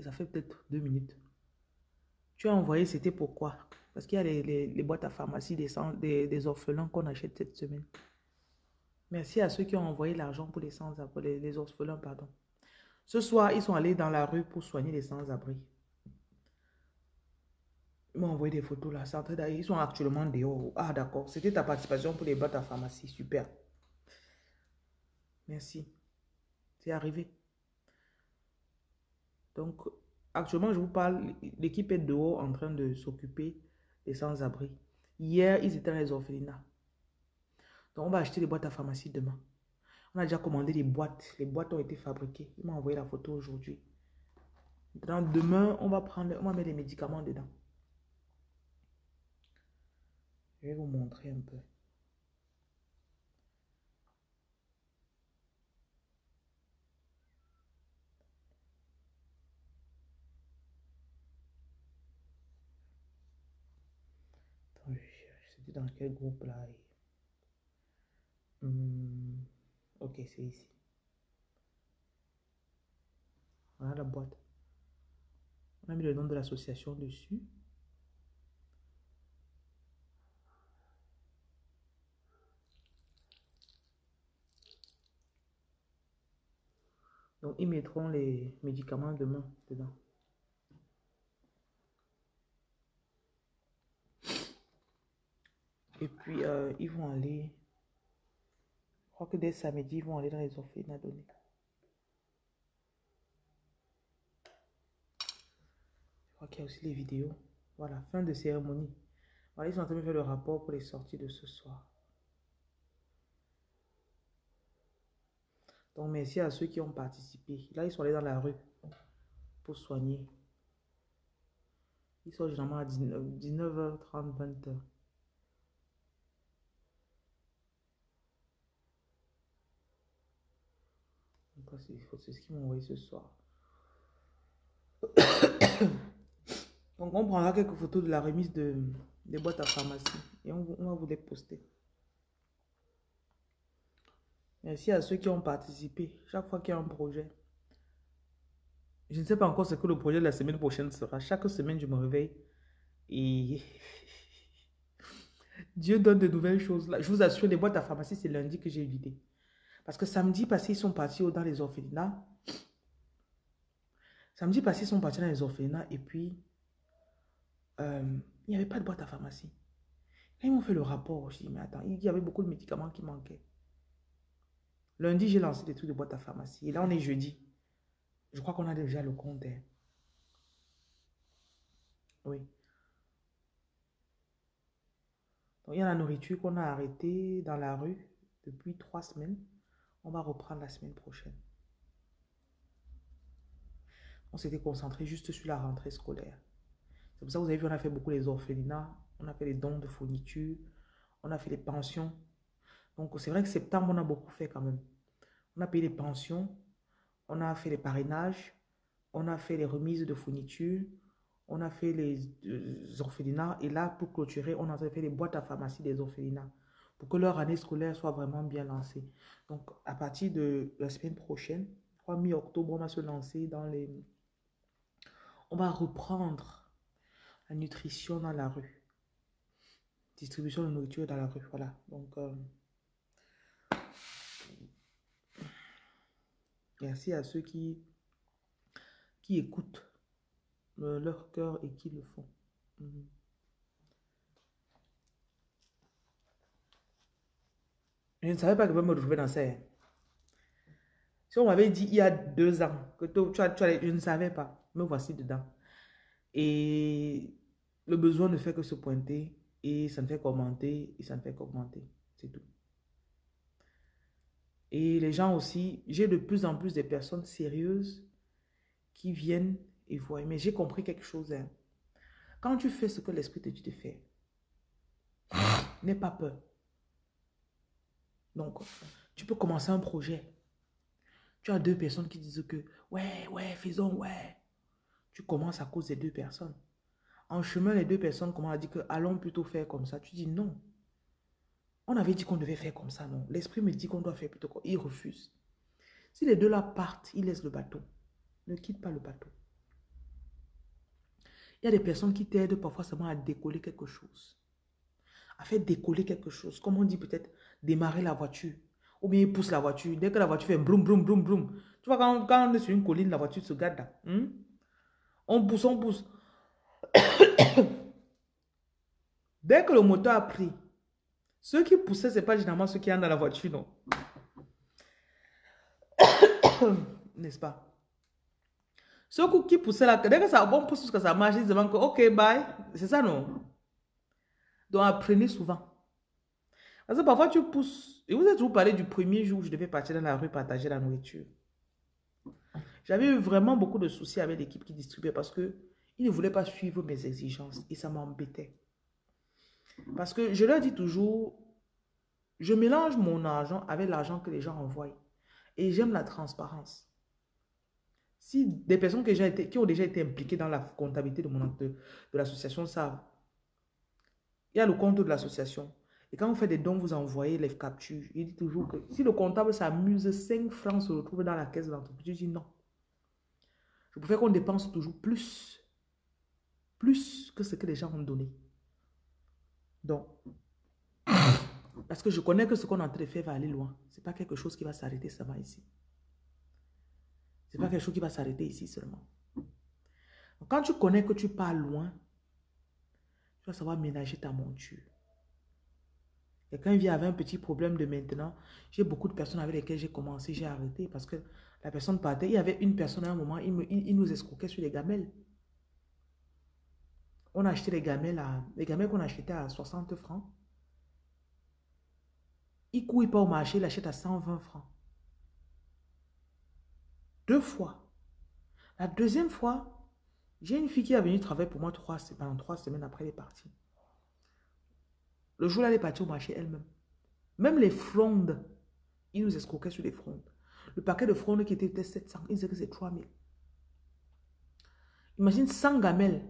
Ça fait peut-être 2 minutes. Tu as envoyé, c'était pourquoi? Parce qu'il y a les boîtes à pharmacie des orphelins qu'on achète cette semaine. Merci à ceux qui ont envoyé l'argent pour les sans-abri, les orphelins, pardon. Ce soir, ils sont allés dans la rue pour soigner les sans-abri. Ils m'ont envoyé des photos là. Ils sont actuellement dehors. Ah, d'accord. C'était ta participation pour les boîtes à pharmacie. Super. Merci. C'est arrivé. Donc, actuellement, je vous parle, l'équipe est dehors en train de s'occuper des sans-abri. Hier, ils étaient dans les orphelinats. Donc, on va acheter les boîtes à pharmacie demain. On a déjà commandé les boîtes. Les boîtes ont été fabriquées. Il m'a envoyé la photo aujourd'hui. Demain, on va mettre les médicaments dedans. Je vais vous montrer un peu. Attends, je cherche. C'était dans quel groupe là? Ok, c'est ici. Voilà la boîte. On a mis le nom de l'association dessus. Donc, ils mettront les médicaments demain dedans. Et puis, ils vont aller... Je crois que dès samedi, ils vont aller dans les orphelinats donner. Je crois qu'il y a aussi les vidéos. Voilà, fin de cérémonie. Voilà, ils sont en train de faire le rapport pour les sorties de ce soir. Donc, merci à ceux qui ont participé. Là, ils sont allés dans la rue pour soigner. Ils sont généralement à 19h30, 20h. C'est ce qu'ils m'ont envoyé ce soir. Donc, on prendra quelques photos de la remise des boîtes à pharmacie et on va vous les poster. Merci à ceux qui ont participé. Chaque fois qu'il y a un projet, je ne sais pas encore ce que le projet de la semaine prochaine sera. Chaque semaine, je me réveille et Dieu donne de nouvelles choses. Là, je vous assure, les boîtes à pharmacie, c'est lundi que j'ai vidé. Parce que samedi passé, ils sont partis dans les orphelinats. Samedi passé, ils sont partis dans les orphelinats et puis, il n'y avait pas de boîte à pharmacie. Quand ils m'ont fait le rapport, je dis, mais attends, il y avait beaucoup de médicaments qui manquaient. Lundi, j'ai lancé des trucs de boîte à pharmacie. Et là, on est jeudi. Je crois qu'on a déjà le compte. Hein. Oui. Donc, il y a la nourriture qu'on a arrêtée dans la rue depuis 3 semaines. On va reprendre la semaine prochaine. On s'était concentré juste sur la rentrée scolaire. C'est pour ça que vous avez vu, on a fait beaucoup les orphelinats. On a fait les dons de fournitures. On a fait les pensions. Donc, c'est vrai que septembre, on a beaucoup fait quand même. On a payé les pensions. On a fait les parrainages. On a fait les remises de fournitures. On a fait les orphelinats. Et là, pour clôturer, on a fait les boîtes à pharmacie des orphelinats. Pour que leur année scolaire soit vraiment bien lancée. Donc, à partir de la semaine prochaine, je crois mi-octobre, on va se lancer dans les... On va reprendre la nutrition dans la rue. Distribution de nourriture dans la rue, voilà. Donc, Merci à ceux qui écoutent leur cœur et qui le font. Mhm. Je ne savais pas que je vais me retrouver dans ça. Si on m'avait dit il y a 2 ans que je ne savais pas. Me voici dedans. Et le besoin ne fait que se pointer. Et ça ne fait qu'augmenter. Et ça ne fait qu'augmenter. C'est tout. Et les gens aussi, j'ai de plus en plus de personnes sérieuses qui viennent et voient. Mais j'ai compris quelque chose. Hein. Quand tu fais ce que l'Esprit te dit de faire, n'aie pas peur. Donc, tu peux commencer un projet. Tu as 2 personnes qui disent que, ouais, faisons, ouais. Tu commences à cause des 2 personnes. En chemin, les 2 personnes commencent à dire que allons plutôt faire comme ça. Tu dis non. On avait dit qu'on devait faire comme ça, non. L'esprit me dit qu'on doit faire plutôt comme ça. Il refuse. Si les 2 là partent, ils laissent le bateau. Ne quitte pas le bateau. Il y a des personnes qui t'aident parfois seulement à décoller quelque chose. À faire décoller quelque chose. Comme on dit peut-être démarrer la voiture. Ou bien ils poussent la voiture. Dès que la voiture fait broum, broum, broum, broum. Tu vois, quand on est sur une colline, la voiture se garde là. On pousse, on pousse. Dès que le moteur a pris, ceux qui poussaient, ce n'est pas généralement ceux qui sont dans la voiture, non. N'est-ce pas? Ceux qui poussaient là, dès que ça, on pousse jusqu'à ça marche, ils se demandent que, ok, bye. C'est ça, non? Donc, apprenez souvent. Parce que parfois, tu pousses. Et vous avez toujours parlé du premier jour où je devais partir dans la rue partager la nourriture. J'avais eu vraiment beaucoup de soucis avec l'équipe qui distribuait parce qu'ils ne voulaient pas suivre mes exigences et ça m'embêtait. Parce que je leur dis toujours, je mélange mon argent avec l'argent que les gens envoient. Et j'aime la transparence. Si des personnes qui ont déjà été impliquées dans la comptabilité de l'association savent, il y a le compte de l'association. Et quand vous faites des dons, vous envoyez les captures. Il dit toujours que si le comptable s'amuse, 5 francs se retrouvent dans la caisse de l'entreprise. Je dis non. Je préfère qu'on dépense toujours plus que ce que les gens ont donné. Donc, parce que je connais que ce qu'on est en train de faire va aller loin. Ce n'est pas quelque chose qui va s'arrêter seulement ici. Ce n'est pas quelque chose qui va s'arrêter ici seulement. Donc, quand tu connais que tu pars loin, tu vas savoir ménager ta monture. Quelqu'un vient avec un petit problème de maintenant. J'ai beaucoup de personnes avec lesquelles j'ai commencé, j'ai arrêté parce que la personne partait. Il y avait une personne à un moment, il nous escroquait sur les gamelles. On a acheté les gamelles qu'on achetait à 60 francs. Il ne couille pas au marché, il achète à 120 francs. 2 fois. La deuxième fois, j'ai une fille qui est venue travailler pour moi pendant 3 semaines après elle est partie. Le jour-là, elle est partie au marché elle-même. Même les frondes, ils nous escroquaient sur les frondes. Le paquet de frondes qui était 700, ils disaient que c'est 3000. Imagine 100 gamelles.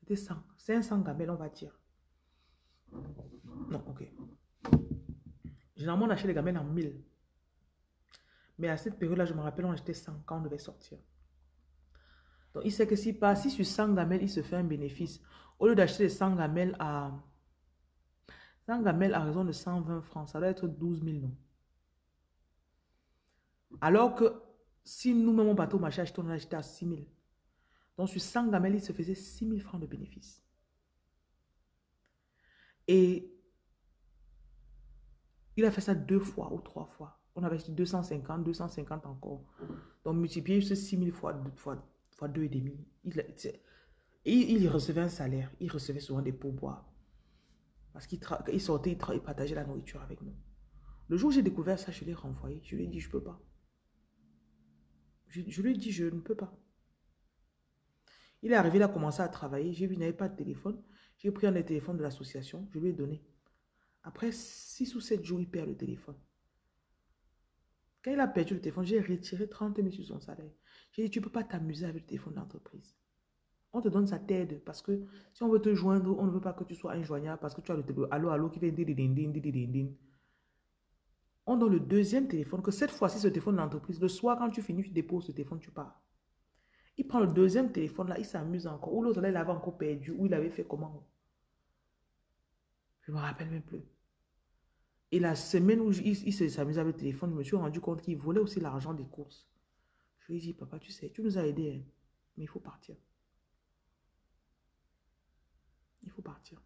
C'était 100. 500 gamelles, on va dire. Non, ok. Généralement, on achète les gamelles en 1000. Mais à cette période-là, je me rappelle, on achetait 100 quand on devait sortir. Donc, il sait que si sur 100 gamelles, il se fait un bénéfice. Au lieu d'acheter les 100 gamelles à 100 gamelles à raison de 120 francs, ça doit être 12 000, non? Alors que si nous-mêmes, on bateau au marché, on a acheté à 6 000. Donc, sur 100 gamelles, il se faisait 6 000 francs de bénéfice. Et il a fait ça 2 fois ou 3 fois. On avait acheté 250 encore. Donc, multiplié ce 6 000 fois 2,5. Il recevait un salaire. Il recevait souvent des pourboires. Parce qu'il sortait, il partageait la nourriture avec nous. Le jour où j'ai découvert ça, je l'ai renvoyé. Je lui ai dit, je ne peux pas. Je lui ai dit, je ne peux pas. Il est arrivé, il a commencé à travailler. J'ai vu, il n'avait pas de téléphone. J'ai pris un des téléphones de l'association. Je lui ai donné. Après 6 ou 7 jours, il perd le téléphone. Quand il a perdu le téléphone, j'ai retiré 30 000 sur son salaire. J'ai dit, tu ne peux pas t'amuser avec le téléphone d'entreprise. On te donne sa tête parce que si on veut te joindre, on ne veut pas que tu sois injoignable parce que tu as le téléphone allô, allô qui fait din. On donne le deuxième téléphone, que cette fois-ci, ce téléphone d'entreprise, le soir, quand tu finis, tu déposes ce téléphone, tu pars. Il prend le deuxième téléphone là, il s'amuse encore. Ou l'autre là, il avait encore perdu, ou il avait fait comment? Je ne me rappelle même plus. Et la semaine où il s'amusait avec le téléphone, je me suis rendu compte qu'il volait aussi l'argent des courses. Je lui ai dit, papa, tu sais, tu nous as aidés, hein, mais il faut partir. Il faut partir.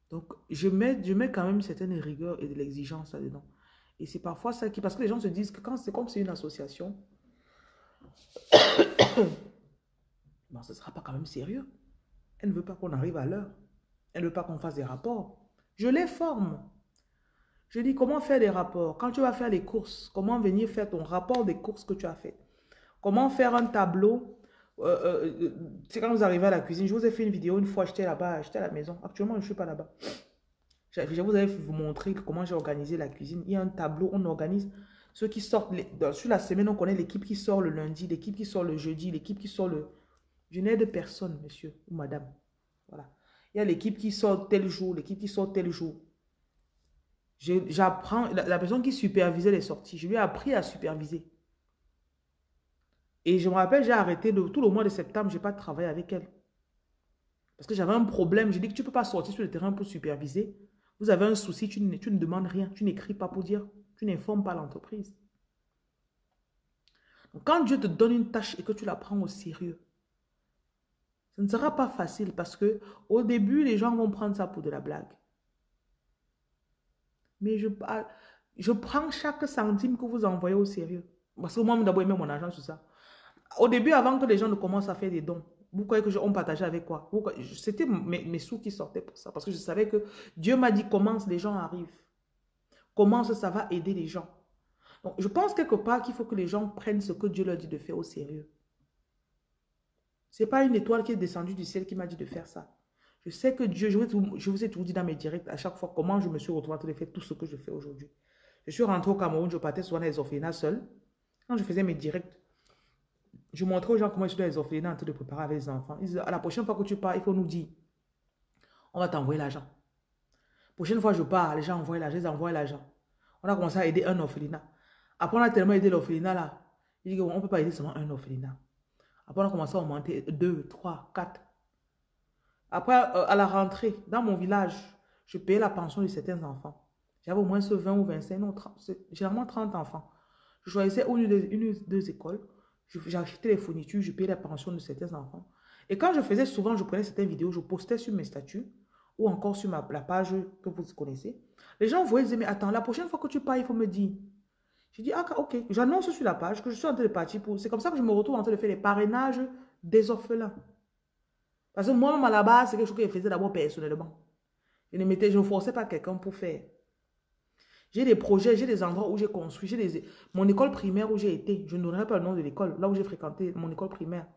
Donc, je mets quand même une certaine rigueur et de l'exigence là-dedans. Et c'est parfois ça qui... Parce que les gens se disent que quand c'est comme c'est une association, bon, ce ne sera pas quand même sérieux. Elle ne veut pas qu'on arrive à l'heure. Elle ne veut pas qu'on fasse des rapports. Je les forme. Je dis comment faire des rapports. Quand tu vas faire les courses, comment venir faire ton rapport des courses que tu as fait. Comment faire un tableau. C'est quand vous arrivez à la cuisine. Je vous ai fait une vidéo une fois, j'étais là-bas, j'étais à la maison. Actuellement, je ne suis pas là-bas. Je vous avais vous montrer comment j'ai organisé la cuisine. Il y a un tableau, on organise ceux qui sortent. Sur la semaine, on connaît l'équipe qui sort le lundi, l'équipe qui sort le jeudi, l'équipe qui sort le... Je n'aide personne, monsieur ou madame. Voilà. Il y a l'équipe qui sort tel jour, l'équipe qui sort tel jour. J'apprends, la personne qui supervisait les sorties, je lui ai appris à superviser. Et je me rappelle, j'ai arrêté tout le mois de septembre, je n'ai pas travaillé avec elle. Parce que j'avais un problème. J'ai dit que tu ne peux pas sortir sur le terrain pour superviser. Vous avez un souci, tu ne demandes rien, tu n'écris pas pour dire, tu n'informes pas l'entreprise. Donc, quand Dieu te donne une tâche et que tu la prends au sérieux, ce ne sera pas facile parce que au début, les gens vont prendre ça pour de la blague. Mais je prends chaque centime que vous envoyez au sérieux. Parce que moi, d'abord, aimé mon argent sur ça. Au début, avant que les gens ne commencent à faire des dons, vous croyez que on partageait avec quoi? C'était mes sous qui sortaient pour ça. Parce que je savais que Dieu m'a dit commence, les gens arrivent. Commence, ça va aider les gens. Donc, je pense quelque part qu'il faut que les gens prennent ce que Dieu leur dit de faire au sérieux. Ce n'est pas une étoile qui est descendue du ciel qui m'a dit de faire ça. Je sais que Dieu, je vous ai toujours dit dans mes directs à chaque fois comment je me suis retrouvée en train de faire tout ce que je fais aujourd'hui. Je suis rentrée au Cameroun, je partais souvent dans les orphelinats seul. Quand je faisais mes directs, je montrais aux gens comment je suis dans les orphelinats en train de préparer avec les enfants. Ils disaient, à la prochaine fois que tu pars, il faut nous dire, on va t'envoyer l'argent. Prochaine fois que je pars, les gens envoient l'argent, ils envoient l'argent. On a commencé à aider un orphelinat. Après, on a tellement aidé l'orphelinat là. Il dit qu'on ne peut pas aider seulement un orphelinat. Après, on a commencé à augmenter 2, 3, 4. Après, à la rentrée, dans mon village, je payais la pension de certains enfants. J'avais au moins 20 ou 25, non, 30, généralement 30 enfants. Je choisissais une ou deux écoles. J'achetais les fournitures, je payais la pension de certains enfants. Et quand je faisais souvent, je prenais certaines vidéos, je postais sur mes statuts ou encore sur la page que vous connaissez. Les gens voyaient, disaient, mais attends, la prochaine fois que tu pars, il faut me dire. Je dis, ah, ok, j'annonce sur la page que je suis en train de partir pour... C'est comme ça que je me retrouve en train de faire les parrainages des orphelins. Parce que moi-même, à la base, c'est quelque chose que je faisais d'abord personnellement. Je ne forçais pas quelqu'un pour faire. J'ai des projets, j'ai des endroits où j'ai construit. Mon école primaire où j'ai été, je ne donnerai pas le nom de l'école, là où j'ai fréquenté mon école primaire.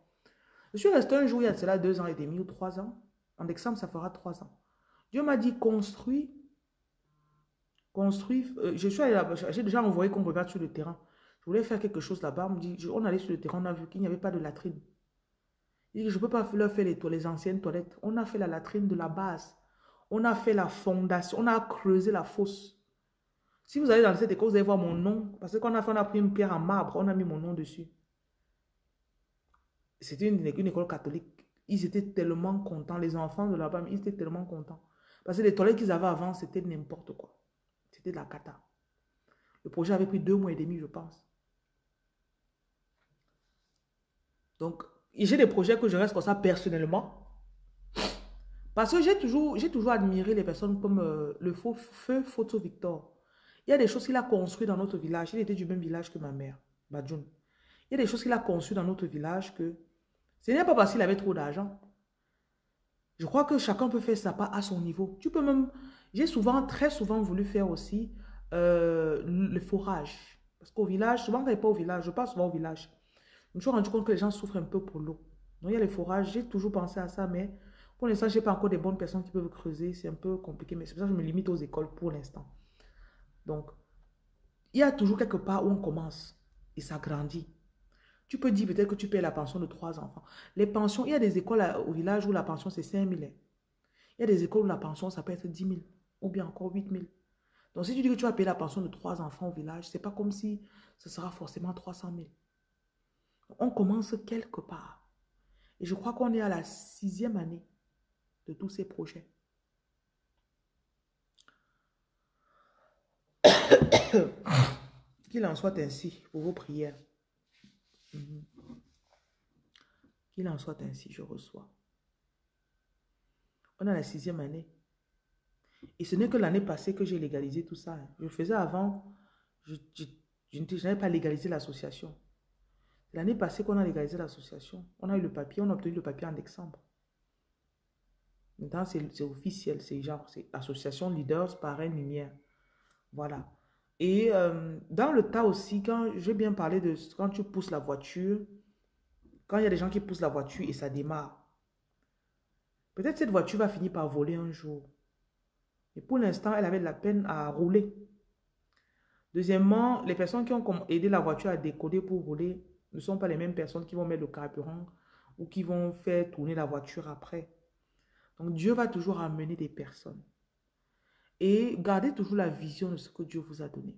Je suis resté un jour, il y a cela 2 ans et demi ou 3 ans. En décembre, ça fera 3 ans. Dieu m'a dit, construis. J'ai déjà envoyé qu'on regarde sur le terrain. Je voulais faire quelque chose là-bas. On allait sur le terrain, on a vu qu'il n'y avait pas de latrine. Il dit, je ne peux pas leur faire les anciennes toilettes. On a fait la latrine de la base. On a fait la fondation. On a creusé la fosse. Si vous allez dans cette école, vous allez voir mon nom. Parce que quand on a pris une pierre en marbre, on a mis mon nom dessus. C'était une école catholique. Ils étaient tellement contents. Les enfants de là-bas, ils étaient tellement contents. Parce que les toilettes qu'ils avaient avant, c'était n'importe quoi. C'était de la cata. Le projet avait pris 2 mois et demi, je pense. Donc, j'ai des projets que je reste comme ça personnellement. Parce que j'ai toujours admiré les personnes comme le feu Photo Victor. Il y a des choses qu'il a construites dans notre village. Il était du même village que ma mère, Badjoun. Il y a des choses qu'il a conçues dans notre village que ce n'est pas parce qu'il avait trop d'argent. Je crois que chacun peut faire sa part à son niveau. Tu peux même... J'ai très souvent voulu faire aussi le forage. Parce qu'au village, souvent quand je n'ai pas au village, je passe souvent au village. Je me suis rendu compte que les gens souffrent un peu pour l'eau. Donc il y a les forages, j'ai toujours pensé à ça, mais pour l'instant, je n'ai pas encore des bonnes personnes qui peuvent creuser. C'est un peu compliqué, mais c'est pour ça que je me limite aux écoles pour l'instant. Donc, il y a toujours quelque part où on commence et ça grandit. Tu peux dire peut-être que tu payes la pension de 3 enfants. Les pensions, il y a des écoles au village où la pension c'est 5 000. Il y a des écoles où la pension ça peut être 10 000 ou bien encore 8 000. Donc si tu dis que tu vas payer la pension de 3 enfants au village, ce n'est pas comme si ce sera forcément 300 000. On commence quelque part. Et je crois qu'on est à la 6e année de tous ces projets. Qu'il en soit ainsi pour vos prières. Mhm. Qu'il en soit ainsi, je reçois. On a la 6e année. Et ce n'est que l'année passée que j'ai légalisé tout ça. Je faisais avant, je n'avais pas légalisé l'association. L'année passée qu'on a légalisé l'association. On a eu le papier, on a obtenu le papier en décembre. Maintenant, c'est officiel, c'est genre, c'est association leaders, parrain, lumière. Voilà. Et dans le tas aussi, quand j'ai bien parlé de quand tu pousses la voiture, quand il y a des gens qui poussent la voiture et ça démarre, peut-être cette voiture va finir par voler un jour. Et pour l'instant, elle avait de la peine à rouler. Deuxièmement, les personnes qui ont aidé la voiture à décoller pour rouler ne sont pas les mêmes personnes qui vont mettre le carburant ou qui vont faire tourner la voiture après. Donc, Dieu va toujours amener des personnes. Et gardez toujours la vision de ce que Dieu vous a donné.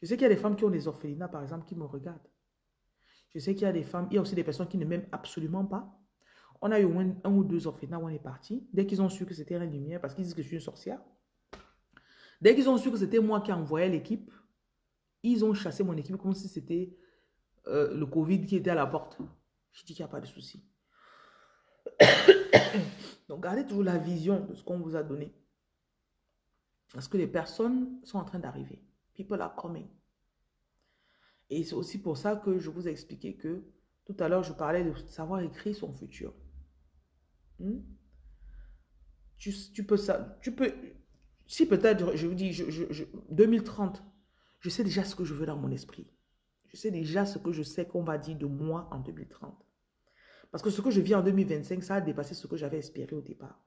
Je sais qu'il y a des femmes qui ont des orphelinats, par exemple, qui me regardent. Je sais qu'il y a des femmes, il y a aussi des personnes qui ne m'aiment absolument pas. On a eu au moins 1 ou 2 orphelinats où on est parti. Dès qu'ils ont su que c'était une lumière, parce qu'ils disent que je suis une sorcière. Dès qu'ils ont su que c'était moi qui envoyais l'équipe, ils ont chassé mon équipe comme si c'était le Covid qui était à la porte. Je dis qu'il n'y a pas de souci. Donc, gardez toujours la vision de ce qu'on vous a donné. Parce que les personnes sont en train d'arriver. People are coming. Et c'est aussi pour ça que je vous ai expliqué que tout à l'heure, je parlais de savoir écrire son futur. Tu peux ça, tu peux, si peut-être, je vous dis, 2030, je sais déjà ce que je veux dans mon esprit. Je sais déjà ce que je sais qu'on va dire de moi en 2030. Parce que ce que je vis en 2025, ça a dépassé ce que j'avais espéré au départ.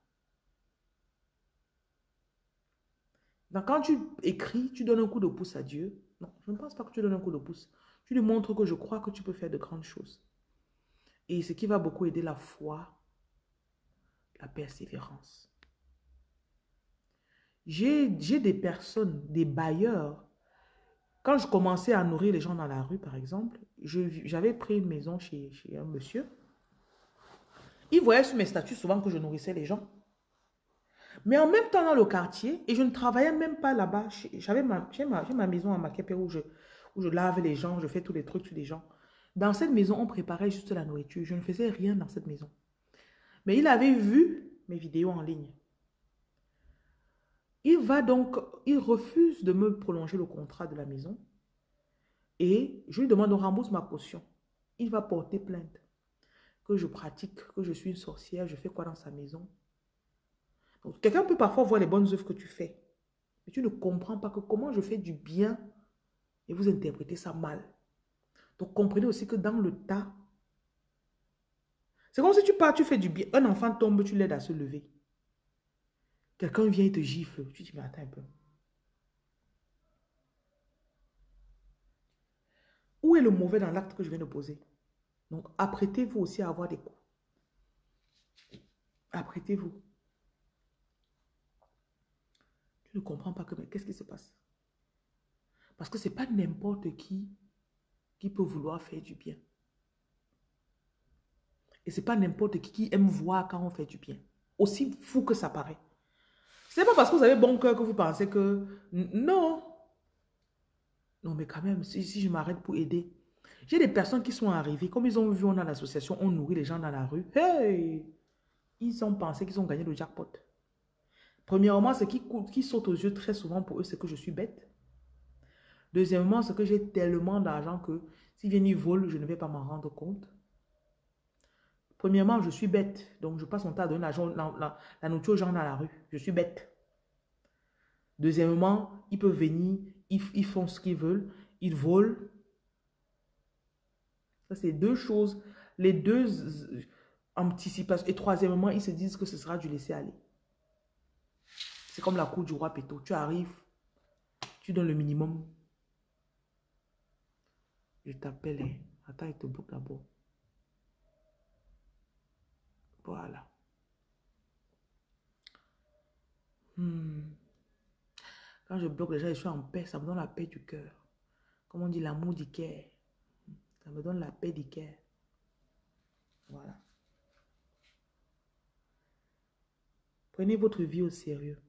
Donc, quand tu écris, tu donnes un coup de pouce à Dieu. Non, je ne pense pas que tu donnes un coup de pouce. Tu lui montres que je crois que tu peux faire de grandes choses. Et ce qui va beaucoup aider la foi, la persévérance. J'ai des personnes, des bailleurs. Quand je commençais à nourrir les gens dans la rue, par exemple, j'avais pris une maison chez un monsieur. Il voyait sur mes statuts souvent que je nourrissais les gens. Mais en même temps dans le quartier, et je ne travaillais même pas là-bas. J'ai ma maison à Makepe où je lave les gens, je fais tous les trucs sur les gens. Dans cette maison, on préparait juste la nourriture. Je ne faisais rien dans cette maison. Mais il avait vu mes vidéos en ligne. Il refuse de me prolonger le contrat de la maison. Et je lui demande, on rembourse ma caution. Il va porter plainte. Que je pratique, que je suis une sorcière, je fais quoi dans sa maison. Quelqu'un peut parfois voir les bonnes œuvres que tu fais. Mais tu ne comprends pas que comment je fais du bien et vous interprétez ça mal. Donc comprenez aussi que dans le tas, c'est comme si tu pars, tu fais du bien. Un enfant tombe, tu l'aides à se lever. Quelqu'un vient et te gifle. Tu dis, mais attends un peu. Où est le mauvais dans l'acte que je viens de poser? Donc, apprêtez-vous aussi à avoir des coups. Apprêtez-vous. Tu ne comprends pas que, mais qu'est-ce qui se passe? Parce que ce n'est pas n'importe qui peut vouloir faire du bien. Et ce n'est pas n'importe qui aime voir quand on fait du bien. Aussi fou que ça paraît. Ce n'est pas parce que vous avez bon cœur que vous pensez que... Non. Non, mais quand même, si je m'arrête pour aider. J'ai des personnes qui sont arrivées, comme ils ont vu, on a l'association, on nourrit les gens dans la rue. Hey! Ils ont pensé qu'ils ont gagné le jackpot. Premièrement, ce qui saute aux yeux très souvent pour eux, c'est que je suis bête. Deuxièmement, c'est que j'ai tellement d'argent que s'ils viennent, ils volent, je ne vais pas m'en rendre compte. Premièrement, je suis bête. Donc, je passe mon temps à donner la nourriture aux gens dans la rue. Je suis bête. Deuxièmement, ils peuvent venir, ils font ce qu'ils veulent, ils volent. Ça, c'est deux choses. Les deux anticipations. Et troisièmement, ils se disent que ce sera du laisser-aller. C'est comme la cour du roi Péto. Tu arrives, tu donnes le minimum. Je t'appelle. Attends, il te bloque d'abord. Voilà. Quand je bloque les gens, je suis en paix. Ça me donne la paix du cœur. Comme on dit, l'amour du cœur. Ça me donne la paix du cœur. Voilà. Prenez votre vie au sérieux.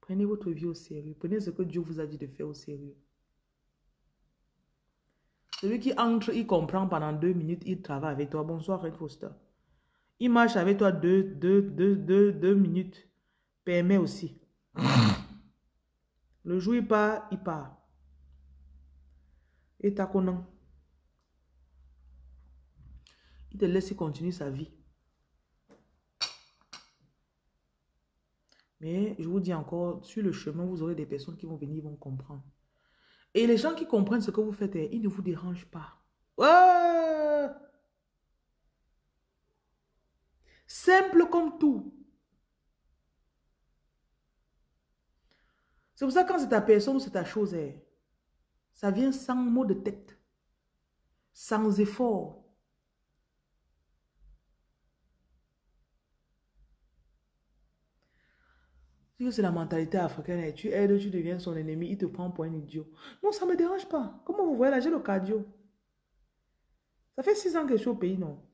Prenez votre vie au sérieux. Prenez ce que Dieu vous a dit de faire au sérieux. Celui qui entre, il comprend pendant 2 minutes, il travaille avec toi. Bonsoir, Red Foster. Il marche avec toi 2 minutes. Permet aussi. Le jour, il part, il part. Et t'as qu'on il te laisse continuer sa vie. Mais je vous dis encore, sur le chemin, vous aurez des personnes qui vont venir, vont comprendre. Et les gens qui comprennent ce que vous faites, ils ne vous dérangent pas. Ouais! Simple comme tout. C'est pour ça que quand c'est ta personne ou c'est ta chose, ça vient sans mot de tête, sans effort. C'est la mentalité africaine. Tu aides, tu deviens son ennemi, il te prend pour un idiot. Non, ça ne me dérange pas. Comment vous voyez là, j'ai le cardio. Ça fait 6 ans que je suis au pays, non?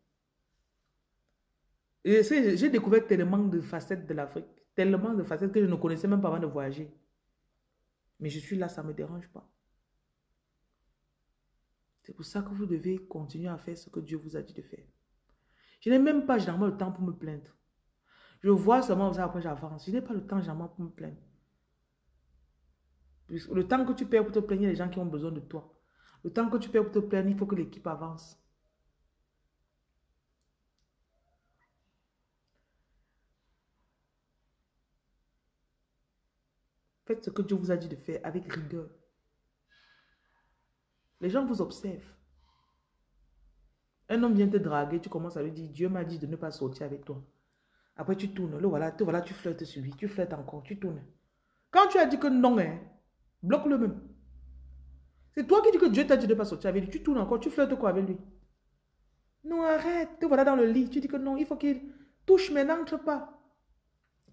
J'ai découvert tellement de facettes de l'Afrique, tellement de facettes que je ne connaissais même pas avant de voyager. Mais je suis là, ça ne me dérange pas. C'est pour ça que vous devez continuer à faire ce que Dieu vous a dit de faire. Je n'ai même pas généralement le temps pour me plaindre. Je vois seulement ça, après j'avance. Je n'ai pas le temps généralement pour me plaindre. Le temps que tu perds pour te plaindre, il y a des gens qui ont besoin de toi. Le temps que tu perds pour te plaindre, il faut que l'équipe avance. Faites ce que Dieu vous a dit de faire avec rigueur. Les gens vous observent. Un homme vient te draguer, tu commences à lui dire, Dieu m'a dit de ne pas sortir avec toi. Après, tu tournes. Le voilà, tu flirtes sur lui. Tu flirtes encore, tu tournes. Quand tu as dit que non, bloque-le même. C'est toi qui dis que Dieu t'a dit de ne pas sortir avec lui. Tu tournes encore, tu flirtes quoi avec lui? Non, arrête. Te voilà dans le lit. Tu dis que non, il faut qu'il touche, mais n'entre pas.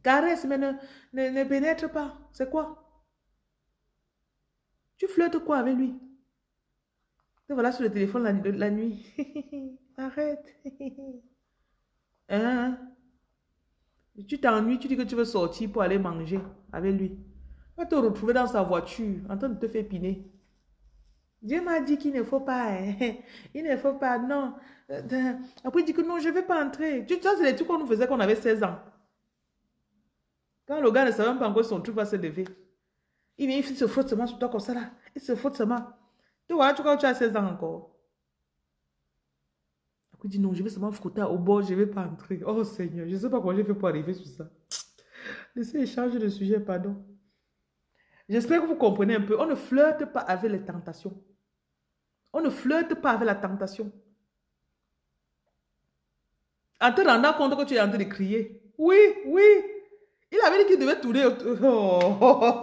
Caresse, mais ne pénètre pas. C'est quoi? Tu flirtes quoi avec lui? Te voilà sur le téléphone la nuit. Arrête. Hein? Tu t'ennuies, tu dis que tu veux sortir pour aller manger avec lui. Tu vas te retrouver dans sa voiture en train de te faire piner. Dieu m'a dit qu'il ne faut pas. Il ne faut pas, non. Après, il dit que non, je ne vais pas entrer. Ça, c'est les trucs qu'on nous faisait quand on avait 16 ans. Quand le gars ne savait même pas encore son truc va se lever. Il vient, il se frotte seulement sur toi comme ça là. Il se frotte seulement. Tu vois, tu as 16 ans encore. Après, il dit non, je vais seulement frotter au bord, je ne vais pas entrer. Oh Seigneur, je ne sais pas comment j'ai fait pour arriver sur ça. Laissez échanger de sujet, pardon. J'espère que vous comprenez un peu. On ne flirte pas avec les tentations. On ne flirte pas avec la tentation. En te rendant compte que tu es en train de crier. Oui, oui. Il avait dit qu'il devait tourner autour. Oh.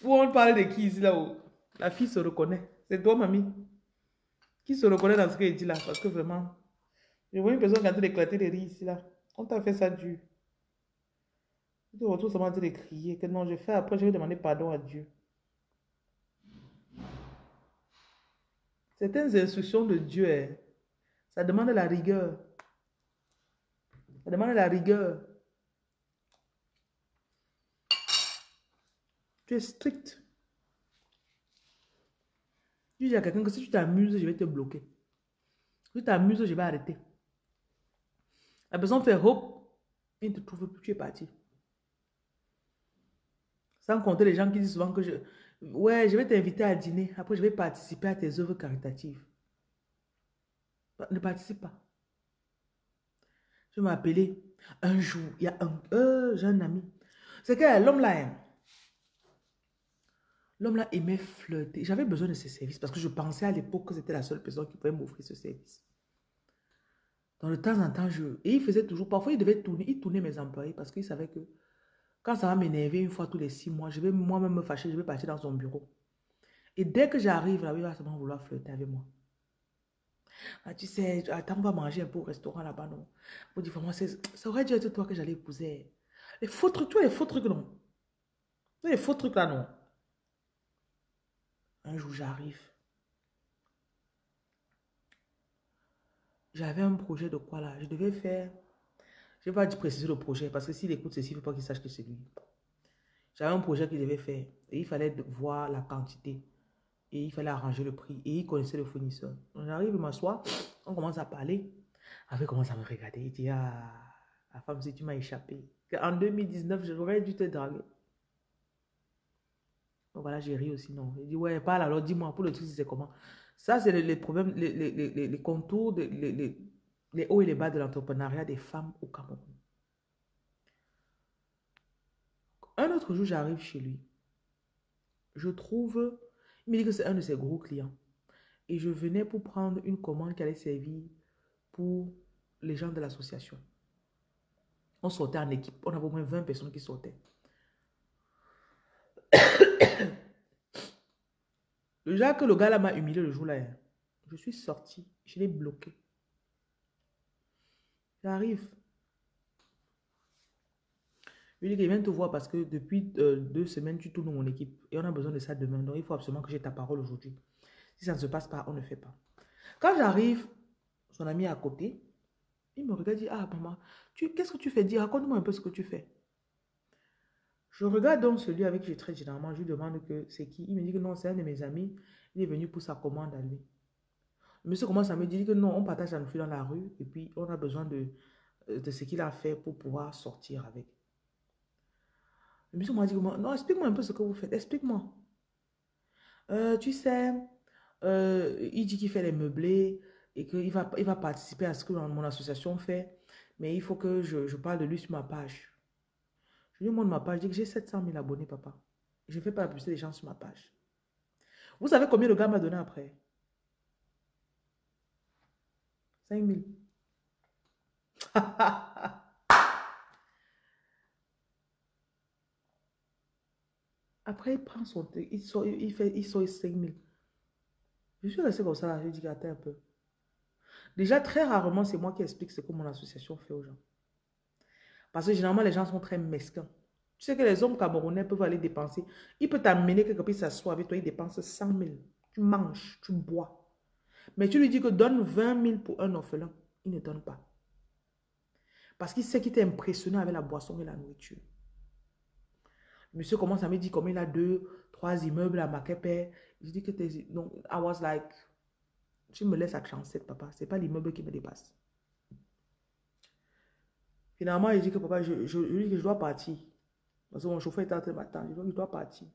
Où on parle de qui ici là-haut? La fille se reconnaît. C'est toi, mamie. Qui se reconnaît dans ce qu'elle dit là? Parce que vraiment, je vois une personne qui est en train d'éclater les rires ici là. On t'a fait ça dur. Tu te retrouves seulement en train de crier. Que non, je fais après, je vais demander pardon à Dieu. Certaines instructions de Dieu, ça demande la rigueur. Ça demande la rigueur. Tu es strict. Tu dis à quelqu'un que si tu t'amuses, je vais te bloquer. Si tu t'amuses, je vais arrêter. La personne fait hop, il ne te trouve plus, tu es parti. Sans compter les gens qui disent souvent que ouais, je vais t'inviter à dîner. Après, je vais participer à tes œuvres caritatives. Ne participe pas. Je vais m'appeler un jour. Il y a j'ai un ami. C'est que l'homme là, aimait flirter. J'avais besoin de ce service parce que je pensais à l'époque que c'était la seule personne qui pouvait m'offrir ce service. Donc, de temps en temps, et il faisait toujours, parfois il devait tourner, il tournait mes employés parce qu'il savait que quand ça va m'énerver une fois tous les 6 mois, je vais moi-même me fâcher, je vais partir dans son bureau. Et dès que j'arrive là, il va seulement vouloir flirter avec moi. Ah, tu sais, attends, on va manger un peu au restaurant là-bas, non? Vous dites vraiment, ça aurait dû être toi que j'allais épouser. Les faux trucs, tu vois les faux trucs, non? Tu vois les faux trucs là, non? Un jour, j'arrive. J'avais un projet de quoi là? Je devais faire. Je ne vais pas préciser le projet parce que s'il écoute ceci, il ne faut pas qu'il sache que c'est lui. J'avais un projet qu'il devait faire et il fallait voir la quantité et il fallait arranger le prix et il connaissait le fournisseur. On arrive, il m'assoit, on commence à parler. Après, il commence à me regarder. Il dit, ah, la femme, si tu m'as échappé. En 2019, j'aurais dû te draguer. Donc voilà, j'ai ri aussi, non. Il dit, ouais, parle alors, dis-moi, pour le truc, c'est comment. Ça, c'est les problèmes, les contours, les hauts et les bas de l'entrepreneuriat des femmes au Cameroun. Un autre jour, j'arrive chez lui. Je trouve, il me dit que c'est un de ses gros clients. Et je venais pour prendre une commande qui allait servir pour les gens de l'association. On sortait en équipe. On avait au moins 20 personnes qui sortaient. Le jour que le gars là m'a humilié le jour là, je suis sorti. Je l'ai bloqué. J'arrive. Je lui dis qu'il vient te voir parce que depuis 2 semaines, tu tournes mon équipe. Et on a besoin de ça demain. Donc, il faut absolument que j'ai ta parole aujourd'hui. Si ça ne se passe pas, on ne fait pas. Quand j'arrive, son ami est à côté. Il me regarde et dit, ah maman, qu'est-ce que tu fais? Dis, raconte-moi un peu ce que tu fais. Je regarde donc celui avec qui je traite généralement. Je lui demande que c'est qui. Il me dit que non, c'est un de mes amis. Il est venu pour sa commande à lui. Le monsieur commence à me dire que non, on partage la nourriture dans la rue. Et puis, on a besoin de ce qu'il a fait pour pouvoir sortir avec. Le monsieur m'a dit, non, explique-moi un peu ce que vous faites. Explique-moi. Tu sais, il dit qu'il fait les meublés et qu'il va participer à ce que mon association fait. Mais il faut que je parle de lui sur ma page. Je lui montre ma page. Je dis que j'ai 700 000 abonnés, papa. Je ne fais pas la publicité des gens sur ma page. Vous savez combien le gars m'a donné après? 5 000. Après, il prend son... Il sort 5 000. Je suis resté comme ça là. Je dis, attends un peu. Déjà, très rarement, c'est moi qui explique ce que mon association fait aux gens. Parce que généralement, les gens sont très mesquins. Tu sais que les hommes camerounais peuvent aller dépenser. Il peut t'amener quelque part, s'asseoir avec toi, il dépense 100 000. Tu manges, tu bois. Mais tu lui dis que donne 20 000 pour un orphelin. Il ne donne pas. Parce qu'il sait qu'il t'est impressionné avec la boisson et la nourriture. Le monsieur commence à me dire comment il a 2, 3 immeubles à Makepe. Je dis que t'es... Donc, I was like, tu me laisses à 37, papa. Ce n'est pas l'immeuble qui me dépasse. Finalement, il dit que papa, je lui dis que je dois partir. Parce que mon chauffeur était en train de m'attendre. Je dois partir.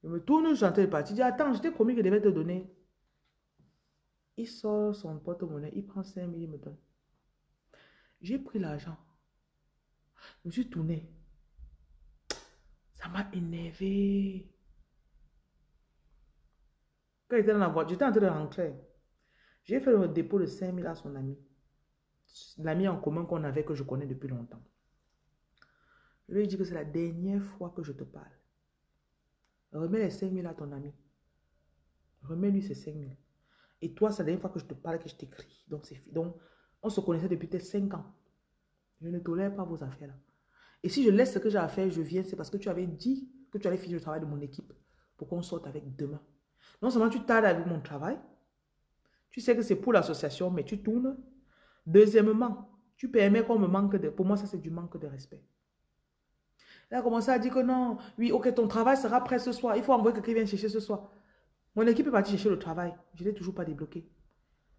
Je me tourne, je suis en train de partir. Je dis, attends, je t'ai promis que je devais te donner. Il sort son porte-monnaie, il prend 5 000, il me donne. J'ai pris l'argent. Je me suis tourné. Ça m'a énervé. Quand il était dans la voiture, j'étais en train de rentrer. J'ai fait le dépôt de 5 000 à son ami. L'ami en commun qu'on avait, que je connais depuis longtemps. Je lui ai dit que c'est la dernière fois que je te parle. Remets les 5 000 à ton ami. Remets-lui ces 5 000. Et toi, c'est la dernière fois que je te parle, que je t'écris. Donc, on se connaissait depuis peut-être 5 ans. Je ne tolère pas vos affaires là. Et si je laisse ce que j'ai à faire, je viens, c'est parce que tu avais dit que tu allais finir le travail de mon équipe pour qu'on sorte avec demain. Non seulement tu tardes avec mon travail, tu sais que c'est pour l'association, mais tu tournes. Deuxièmement, tu permets qu'on me manque de... Pour moi, ça, c'est du manque de respect. Elle a commencé à dire que non, oui, ok, ton travail sera prêt ce soir. Il faut envoyer quelqu'un qui vienne chercher ce soir. Mon équipe est partie chercher le travail. Je ne l'ai toujours pas débloqué.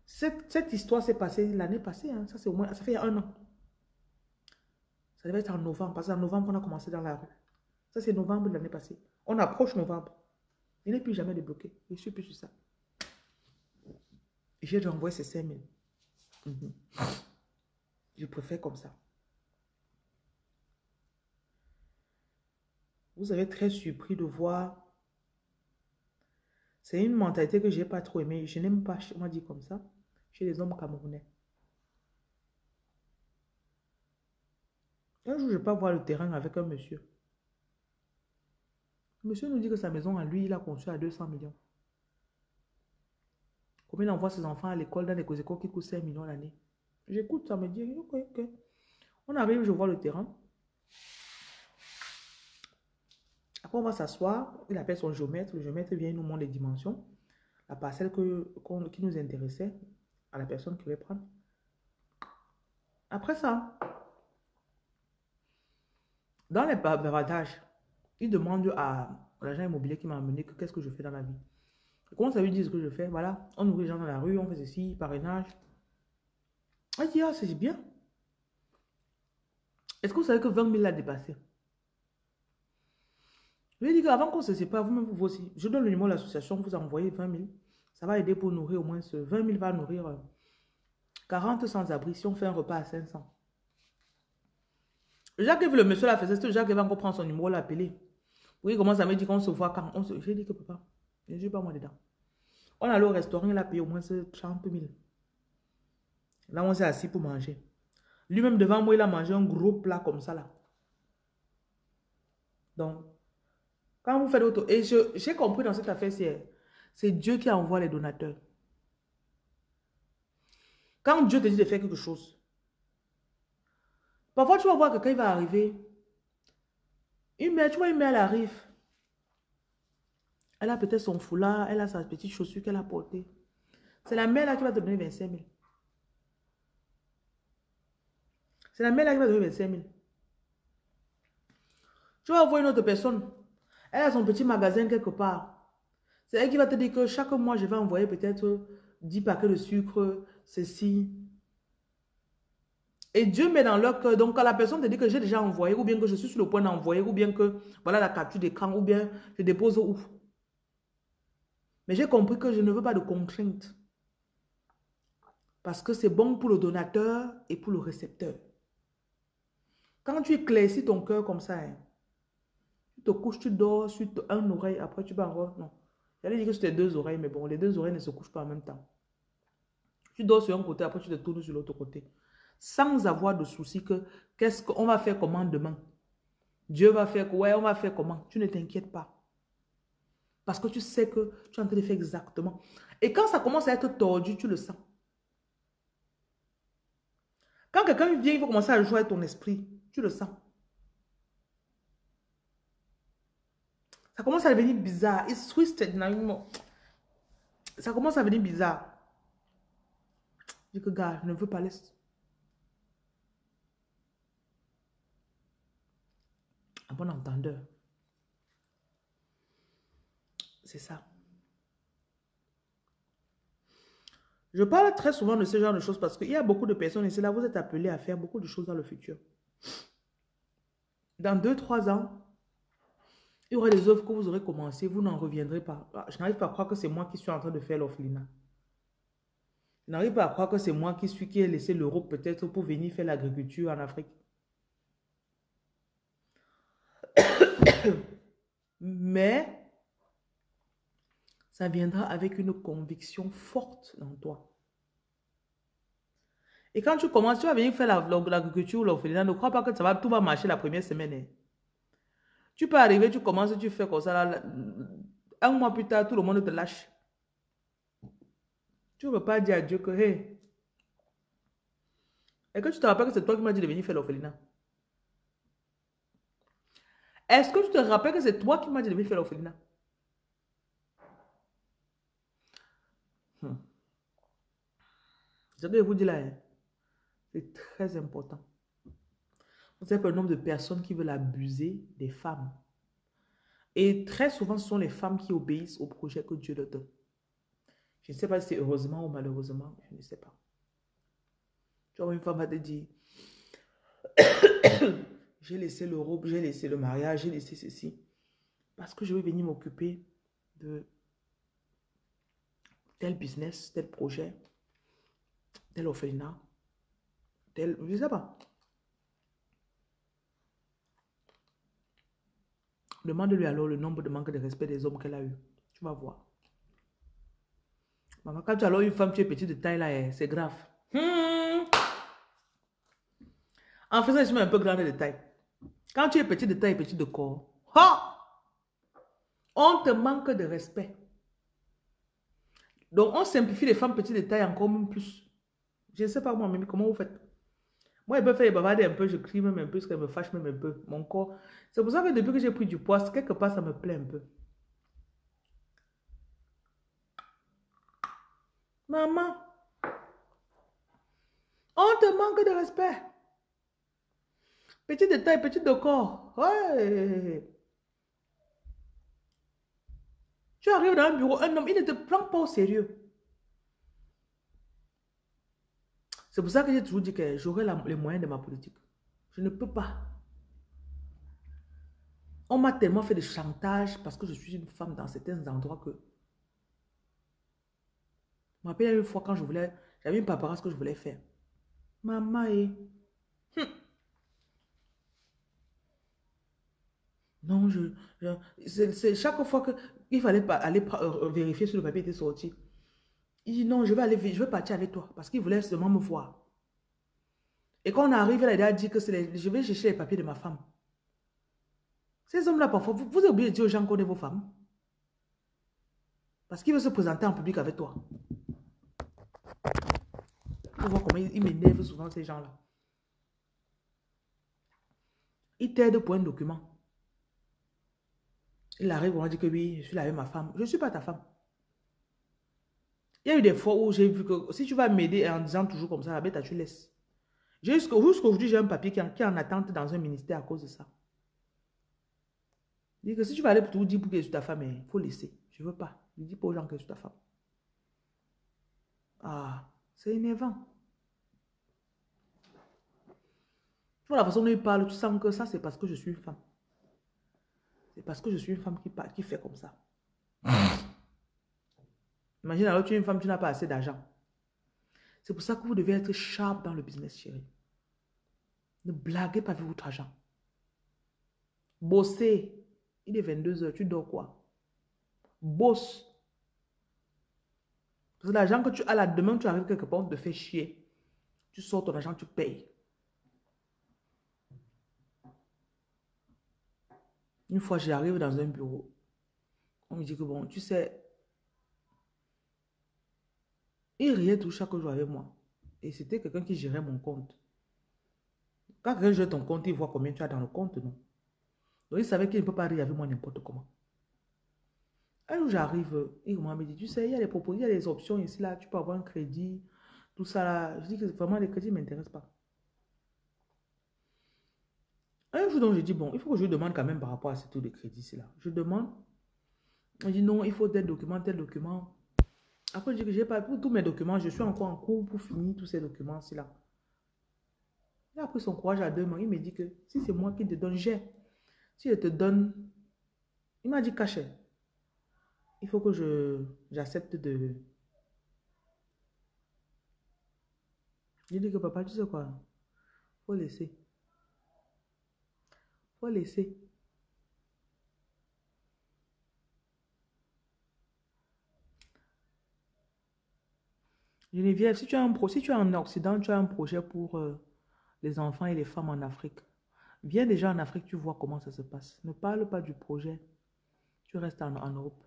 Cette histoire s'est passée l'année passée. Hein. Ça, c'est au moins, ça fait 1 an. Ça devait être en novembre. Parce qu'en novembre, on a commencé dans la rue. Ça, c'est novembre de l'année passée. On approche novembre. Je n'ai plus jamais débloqué. Je ne suis plus sur ça. J'ai renvoyé ces 5 000. Je préfère comme ça. Vous avez très surpris de voir. C'est une mentalité que je n'ai pas trop aimée. Je n'aime pas, on m'a dit comme ça, chez les hommes camerounais. Un jour, je peux voir le terrain avec un monsieur. Le monsieur nous dit que sa maison, à lui, il a conçu à 200 millions. Combien il envoie ses enfants à l'école dans les écoles qui coûtent 5 millions l'année. J'écoute, ça me dit, ok, ok. On arrive, je vois le terrain. Après, on va s'asseoir. Il appelle son géomètre. Le géomètre vient nous montrer les dimensions. La parcelle qui nous intéressait à la personne qui voulait prendre. Après ça, dans les bavardages, il demande à l'agent immobilier qui m'a amené que qu'est-ce que je fais dans la vie. Je commence à lui dire ce que je fais. Voilà, on nourrit les gens dans la rue, on fait ceci, parrainage. Elle dit, ah, c'est bien. Est-ce que vous savez que 20 000 l'a dépassé? Je lui ai dit qu'avant qu'on se sépare, vous-même, vous aussi, je donne le numéro de l'association, vous envoyez 20 000. Ça va aider pour nourrir au moins ce 20 000 va nourrir 40 sans-abri si on fait un repas à 500. Jacques, le monsieur là faisait, c'est Jacques va encore prendre son numéro, l'appeler. Oui, il commence à me dire qu'on se voit quand. J'ai dit que papa, je ne suis pas moi dedans. On allait au restaurant, il a payé au moins 30 000. Là, on s'est assis pour manger. Lui-même devant moi, il a mangé un gros plat comme ça là. Donc, quand vous faites autre... Et j'ai compris dans cette affaire, c'est Dieu qui envoie les donateurs. Quand Dieu te dit de faire quelque chose, parfois tu vas voir que quand il va arriver, tu vois, une mère, elle arrive. Elle a peut-être son foulard, elle a sa petite chaussure qu'elle a portée. C'est la mère là qui va te donner 25 000. C'est la mère là qui va te donner 25 000. Tu vas voir une autre personne. Elle a son petit magasin quelque part. C'est elle qui va te dire que chaque mois, je vais envoyer peut-être 10 paquets de sucre, ceci. Et Dieu met dans leur cœur. Donc, quand la personne te dit que j'ai déjà envoyé, ou bien que je suis sur le point d'envoyer, ou bien que voilà la capture d'écran, ou bien je dépose où. Mais j'ai compris que je ne veux pas de contraintes. Parce que c'est bon pour le donateur et pour le récepteur. Quand tu éclaircis ton cœur comme ça, hein, tu te couches, tu dors sur une oreille, après tu vas encore. Non. J'allais dire que c'était deux oreilles, mais bon, les deux oreilles ne se couchent pas en même temps. Tu dors sur un côté, après tu te tournes sur l'autre côté. Sans avoir de souci que qu'est-ce qu'on va faire comment demain. Dieu va faire, ouais, on va faire comment. Tu ne t'inquiètes pas. Parce que tu sais que tu es en train de faire exactement. Et quand ça commence à être tordu, tu le sens. Quand quelqu'un vient, il va commencer à jouer avec ton esprit. Tu le sens. Ça commence à devenir bizarre. It's twisted. Ça commence à devenir bizarre. Je dis que, gars, je ne veux pas laisser. Un bon entendeur. C'est ça. Je parle très souvent de ce genre de choses parce qu'il y a beaucoup de personnes ici, là, vous êtes appelés à faire beaucoup de choses dans le futur. Dans 2-3 ans, il y aura des œuvres que vous aurez commencées, vous n'en reviendrez pas. Je n'arrive pas à croire que c'est moi qui suis en train de faire l'orphelinat. Je n'arrive pas à croire que c'est moi qui ai laissé l'Europe peut-être pour venir faire l'agriculture en Afrique. Mais ça viendra avec une conviction forte dans toi. Et quand tu commences, tu vas venir faire l'agriculture ou l'orphelinat, ne crois pas que tout va marcher la première semaine. Hein. Tu peux arriver, tu commences, tu fais comme ça. Là, un mois plus tard, tout le monde te lâche. Tu ne peux pas dire à Dieu que, hey, est-ce que tu te rappelles que c'est toi qui m'as dit de venir faire l'orphelinat? Est-ce que tu te rappelles que c'est toi qui m'as dit de venir faire l'orphelinat? Ce que je vous dis là, hein, c'est très important. Vous savez le nombre de personnes qui veulent abuser des femmes. Et très souvent, ce sont les femmes qui obéissent au projet que Dieu leur donne. Je ne sais pas si c'est heureusement ou malheureusement, je ne sais pas. Tu vois, une femme va te dire, j'ai laissé l'Europe, j'ai laissé le mariage, j'ai laissé ceci. Parce que je vais venir m'occuper de tel business, tel projet, tel orphelinat, tel... Je ne sais pas. Demande-lui alors le nombre de manques de respect des hommes qu'elle a eu. Tu vas voir. Maman, quand tu as alors une femme, tu es petite de taille là, c'est grave. En faisant, je suis un peu grande de taille. Quand tu es petit de taille et petit de corps, on te manque de respect. Donc, on simplifie les femmes petites de taille encore même plus. Je ne sais pas moi, mais comment vous faites? Moi, elle peut faire bavarder un peu, je crie même un peu, parce qu'elle me fâche même un peu. Mon corps. C'est pour ça que depuis que j'ai pris du poids, quelque part, ça me plaît un peu. Maman, On te manque de respect. Petit détail, petit de corps. Ouais. Tu arrives dans un bureau, un homme, il ne te prend pas au sérieux. C'est pour ça que j'ai toujours dit que j'aurai les moyens de ma politique. Je ne peux pas. On m'a tellement fait de chantage parce que je suis une femme dans certains endroits que... Je me rappelle une fois quand je voulais... J'avais une paparazzi que je voulais faire. Maman et... Non, c'est chaque fois qu'il fallait pas aller vérifier si le papier était sorti. Il dit non, je vais partir avec toi parce qu'il voulait seulement me voir. Et quand on arrive, il a dit que je vais chercher les papiers de ma femme. Ces hommes-là, parfois, vous êtes obligé de dire aux gens qu'on est vos femmes. Parce qu'il veut se présenter en public avec toi. Vous voyez comment ils m'énervent souvent, ces gens-là. Ils t'aident pour un document. Il arrive, on dit que oui, je suis là avec ma femme. Je ne suis pas ta femme. Il y a eu des fois où j'ai vu que si tu vas m'aider en disant toujours comme ça, la bête, tu laisses. Jusqu'aujourd'hui, j'ai un papier qui est en attente dans un ministère à cause de ça. Il dit que si tu vas aller pour tout dire pour que je suis ta femme, il faut laisser. Je ne veux pas. Je dis pas aux gens que je suis ta femme. Ah, c'est énervant. Tu vois la façon dont il parle, tu sens que ça, c'est parce que je suis une femme. C'est parce que je suis une femme qui fait comme ça. Imagine alors tu es une femme, tu n'as pas assez d'argent. C'est pour ça que vous devez être sharp dans le business, chérie. Ne blaguez pas avec votre argent. Bossez. Il est 22 heures, tu dors quoi? Bosse. Parce que l'argent que tu as là, demain tu arrives quelque part, on te fait chier. Tu sors ton argent, tu payes. Une fois, j'arrive dans un bureau. On me dit que bon, tu sais, il riait tout chaque jour avec moi. Et c'était quelqu'un qui gérait mon compte. Quand quelqu'un gère ton compte, il voit combien tu as dans le compte, non? Donc, il savait qu'il ne peut pas rire avec moi n'importe comment. Un jour, j'arrive, il me dit, tu sais, il y a des propositions, il y a des options ici, là, tu peux avoir un crédit, tout ça, là. Je dis que vraiment, les crédits ne m'intéressent pas. Un jour, donc, je dis, bon, il faut que je demande quand même par rapport à ce taux de crédit, là. Je demande. On dit, non, il faut tel document, tel document. Après, je dis que j'ai pas pour tous mes documents, je suis encore en cours pour finir tous ces documents-ci, là. Il a pris son courage à deux mains. Il me dit que si c'est moi qui te donne, j'ai. Si je te donne, il m'a dit cachet. Il faut que j'accepte de... J'ai dit que papa, tu sais quoi? Faut laisser. Faut laisser. Geneviève, si tu es en Occident, tu as un projet pour les enfants et les femmes en Afrique. Viens déjà en Afrique, tu vois comment ça se passe. Ne parle pas du projet. Tu restes en Europe.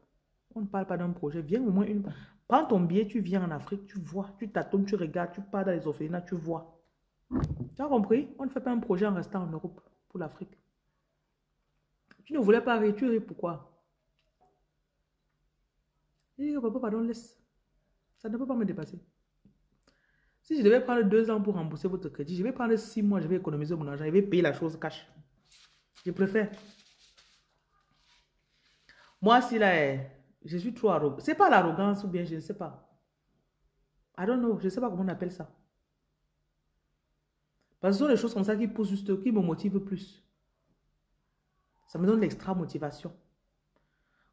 On ne parle pas d'un projet. Viens au moins une... Prends ton billet, tu viens en Afrique, tu vois. Tu tâtonnes, tu regardes, tu pars dans les orphelinats, tu vois. Tu as compris? On ne fait pas un projet en restant en Europe pour l'Afrique. Tu ne voulais pas rire, tu ris pourquoi? Je dis que papa, pardon, laisse. Ça ne peut pas me dépasser. Si je devais prendre 2 ans pour rembourser votre crédit, je vais prendre 6 mois, je vais économiser mon argent, je vais payer la chose cash. Je préfère. Moi, si là, je suis trop arrogant. C'est pas l'arrogance ou bien je ne sais pas. I don't know, je ne sais pas comment on appelle ça. Parce que ce sont les choses comme ça qui poussent juste, qui me motivent plus. Ça me donne l'extra motivation.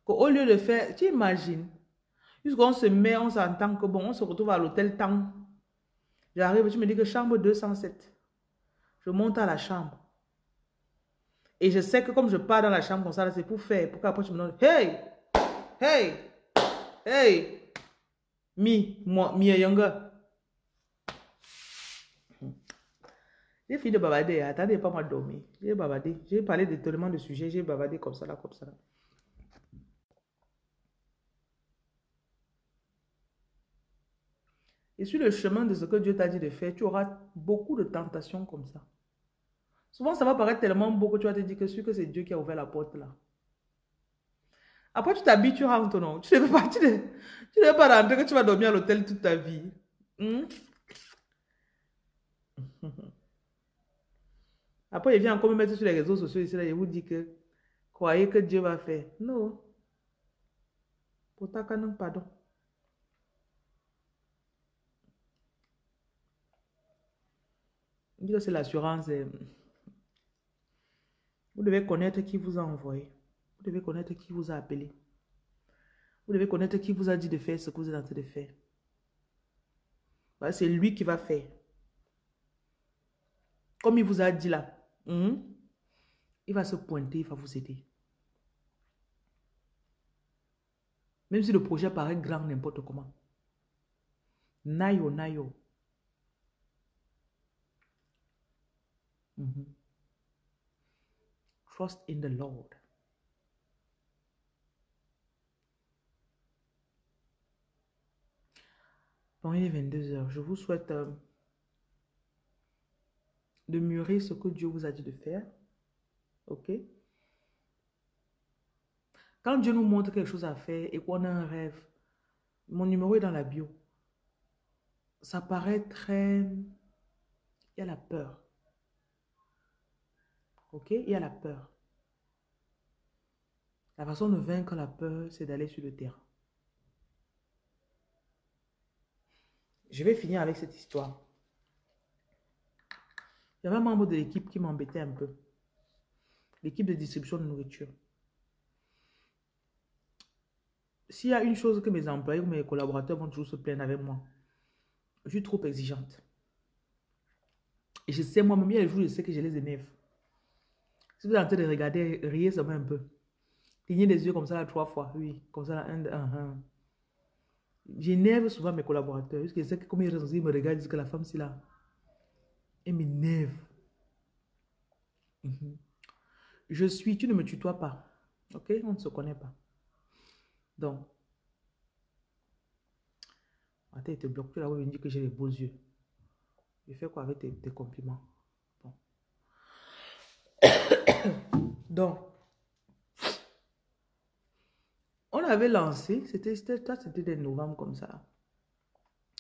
Au lieu de faire, tu imagines, jusqu'on se met, on s'entend que bon, on se retrouve à l'hôtel Tang. J'arrive, tu me dis que chambre 207. Je monte à la chambre. Et je sais que comme je pars dans la chambre comme ça, c'est pour faire. Pour qu'après tu me donnes, hey, hey, hey, me younger. J'ai fini de bavarder. Attendez pas moi dormir. J'ai bavardé. J'ai parlé de tellement de sujets. J'ai bavardé comme ça, là, comme ça. Là. Et sur le chemin de ce que Dieu t'a dit de faire, tu auras beaucoup de tentations comme ça. Souvent, ça va paraître tellement beau que tu vas te dire que c'est Dieu qui a ouvert la porte là. Après, tu t'habilles, tu rentres, non? Tu ne veux pas, tu ne veux pas rentrer que tu vas dormir à l'hôtel toute ta vie. Après, il vient encore me mettre sur les réseaux sociaux ici, là, et vous dit que croyez que Dieu va faire. Non. Pour ta canon, pardon. C'est l'assurance. Vous devez connaître qui vous a envoyé. Vous devez connaître qui vous a appelé. Vous devez connaître qui vous a dit de faire ce que vous êtes en train de faire. C'est lui qui va faire. Comme il vous a dit là. Il va se pointer, il va vous aider. Même si le projet paraît grand n'importe comment. Nayo, nayo. Trust in the Lord. Bon, il est 22 heures. Je vous souhaite de mûrir ce que Dieu vous a dit de faire. Ok? Quand Dieu nous montre quelque chose à faire et qu'on a un rêve, mon numéro est dans la bio. Ça paraît très... Il y a la peur. Ok? Il y a la peur. La façon de vaincre la peur, c'est d'aller sur le terrain. Je vais finir avec cette histoire. Il y avait un membre de l'équipe qui m'embêtait un peu. L'équipe de distribution de nourriture. S'il y a une chose que mes employés ou mes collaborateurs vont toujours se plaindre avec moi, je suis trop exigeante. Et je sais moi-même, il y a des jours, je sais que je les énerve. Si vous êtes en train de regarder, riez seulement un peu. Clignez les yeux comme ça là 3 fois. Oui, comme ça là, un. J'énerve souvent mes collaborateurs. Parce que je sais que comme ils me regardent, ils disent que la femme, c'est là. Elle m'énerve. Tu ne me tutoies pas. Ok? On ne se connaît pas. Donc, attends, il te bloque. Tu là où il me dit que j'ai les beaux yeux. Je fais quoi avec tes compliments? Bon. Donc, on avait lancé, c'était des novembre comme ça.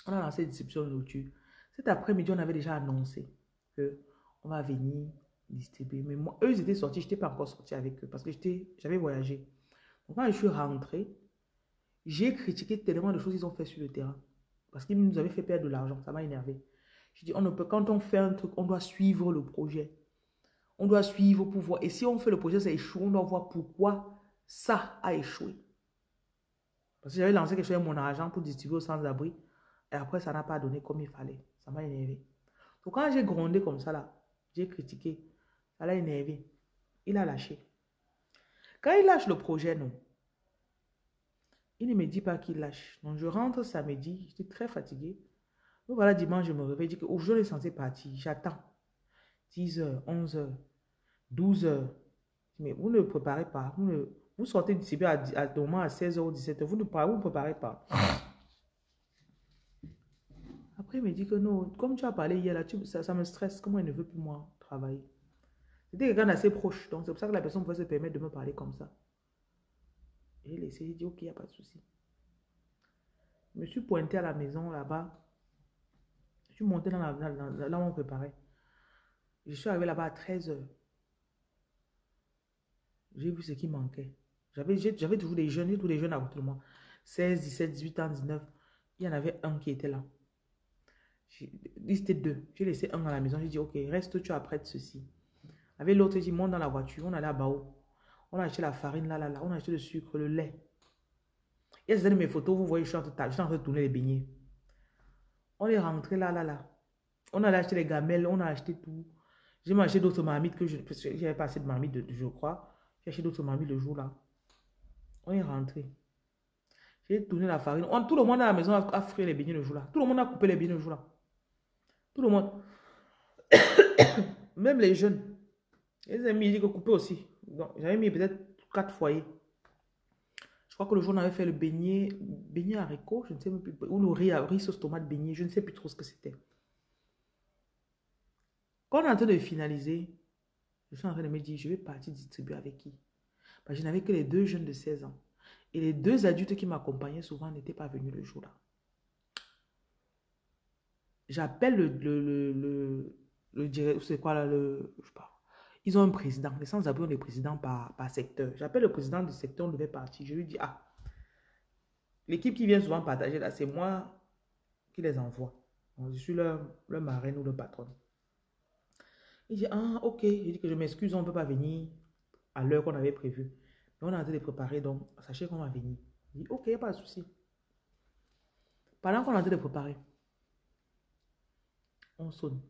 On a lancé une distribution de nourriture. Cet après-midi, on avait déjà annoncé qu'on va venir distribuer. Mais moi, eux, ils étaient sortis, je n'étais pas encore sorti avec eux parce que j'avais voyagé. Donc, quand je suis rentrée, j'ai critiqué tellement de choses qu'ils ont fait sur le terrain. Parce qu'ils nous avaient fait perdre de l'argent. Ça m'a énervé. Je dis, quand on fait un truc, on doit suivre le projet. On doit suivre pour voir. Et si on fait le projet, ça échoue, on doit voir pourquoi ça a échoué. Parce que j'avais lancé quelque chose avec mon argent pour distribuer aux sans-abri. Et après, ça n'a pas donné comme il fallait. Ça m'a énervé. Donc, quand j'ai grondé comme ça, là, j'ai critiqué. Ça l'a énervé. Il a lâché. Quand il lâche le projet, non. Il ne me dit pas qu'il lâche. Donc, je rentre samedi. Je suis très fatiguée. Donc, voilà, dimanche, je me réveille. Je dis qu'aujourd'hui, je suis censé partir. J'attends. 10h, 11h, 12h. Mais vous ne préparez pas. Vous sortez du CB à 16h ou 17h. Vous ne préparez pas. Après, il me dit que non, comme tu as parlé hier, là, ça me stresse. Comment il ne veut plus moi travailler? C'était quelqu'un d'assez proche. Donc, c'est pour ça que la personne pouvait se permettre de me parler comme ça. J'ai laissé, j'ai dit, ok, il n'y a pas de souci. Je me suis pointé à la maison là-bas. Je suis monté là où on préparait. Je suis arrivé là-bas à 13h. J'ai vu ce qui manquait. J'avais toujours des jeunes, tous les jeunes à côté de moi. 16, 17, 18 ans, 19. Il y en avait un qui était là. C'était 2. J'ai laissé un à la maison. J'ai dit, ok, reste, tu apprêtes ceci. Avec l'autre, j'ai dit, monte dans la voiture. On allait à Bao. On a acheté la farine, là. On a acheté le sucre, le lait. Il y a certaines de mes photos, vous voyez, je suis en train de tourner les beignets. On est rentré là. On allait acheter les gamelles, on a acheté tout. J'ai acheté d'autres marmites parce que j'avais pas assez de marmites, je crois. J'ai acheté d'autres marmites le jour là. On est rentré. J'ai tourné la farine. Tout le monde à la maison a frit les beignets le jour là. Tout le monde a coupé les beignets le jour là. Tout le monde. Même les jeunes. Les amis, ils disent que couper aussi. Donc, j'avais mis peut-être 4 foyers. Je crois que le jour, on avait fait le beignet haricot, je ne sais plus, ou le riz sauce tomate beignet, je ne sais plus trop ce que c'était. Quand on est en train de finaliser, je suis en train de me dire, je vais partir distribuer avec qui? Parce que je n'avais que les 2 jeunes de 16 ans. Et les 2 adultes qui m'accompagnaient souvent n'étaient pas venus le jour-là. J'appelle le directeur, c'est quoi là, je sais pas. Ils ont un président. Les sans-abri ont des présidents par secteur. J'appelle le président du secteur, on devait partir. Je lui dis, ah, l'équipe qui vient souvent partager là, c'est moi qui les envoie. Donc, je suis leur marraine ou le patron. Il dit, ah, ok. Je dis que je m'excuse, on ne peut pas venir à l'heure qu'on avait prévue. Mais on est en train de préparer, donc sachez qu'on va venir. Il dit, ok, il n'y a pas de souci. Pendant qu'on est en train de préparer, on sonne.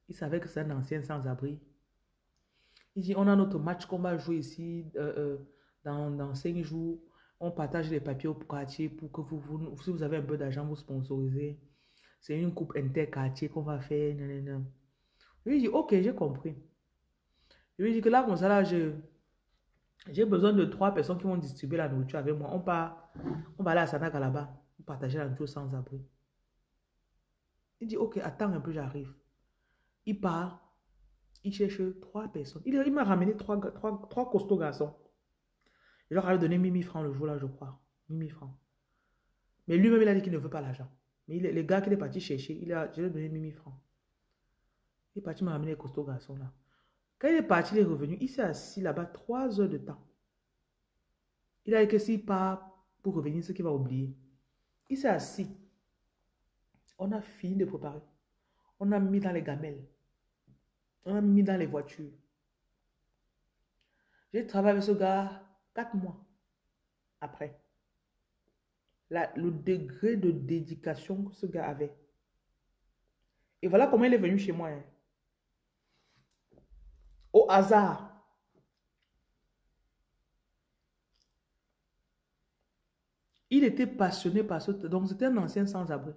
Il savait que c'est un ancien sans-abri. Il dit, on a notre match qu'on va jouer ici dans 5 jours. On partage les papiers au quartier pour que si vous avez un peu d'argent, vous sponsorisez. C'est une coupe inter-quartier qu'on va faire. Nanana. Je lui dis, ok, j'ai compris. Je lui dis que là, comme ça, là, j'ai besoin de 3 personnes qui vont distribuer la nourriture avec moi. On va aller à Sanaka là-bas pour partager la nourriture sans abri. Il dit, ok, attends un peu, j'arrive. Il part. Il cherche 3 personnes. Il m'a ramené 3 costauds garçons. Je leur avais donné 1000 francs le jour-là, je crois. 1000 francs. Mais lui-même, il a dit qu'il ne veut pas l'argent. Mais les gars qu'il est parti chercher, je lui ai donné 1000 francs. Il est parti me ramener les costauds garçons là. Quand il est parti, il est revenu. Il s'est assis là-bas 3 heures de temps. Il a dit que s'il part pour revenir, ce qu'il va oublier. Il s'est assis. On a fini de préparer. On a mis dans les gamelles. On a mis dans les voitures. J'ai travaillé avec ce gars 4 mois après. Le degré de dédication que ce gars avait. Et voilà comment il est venu chez moi. Hein. Au hasard. Il était passionné par ce... Donc, c'était un ancien sans-abri.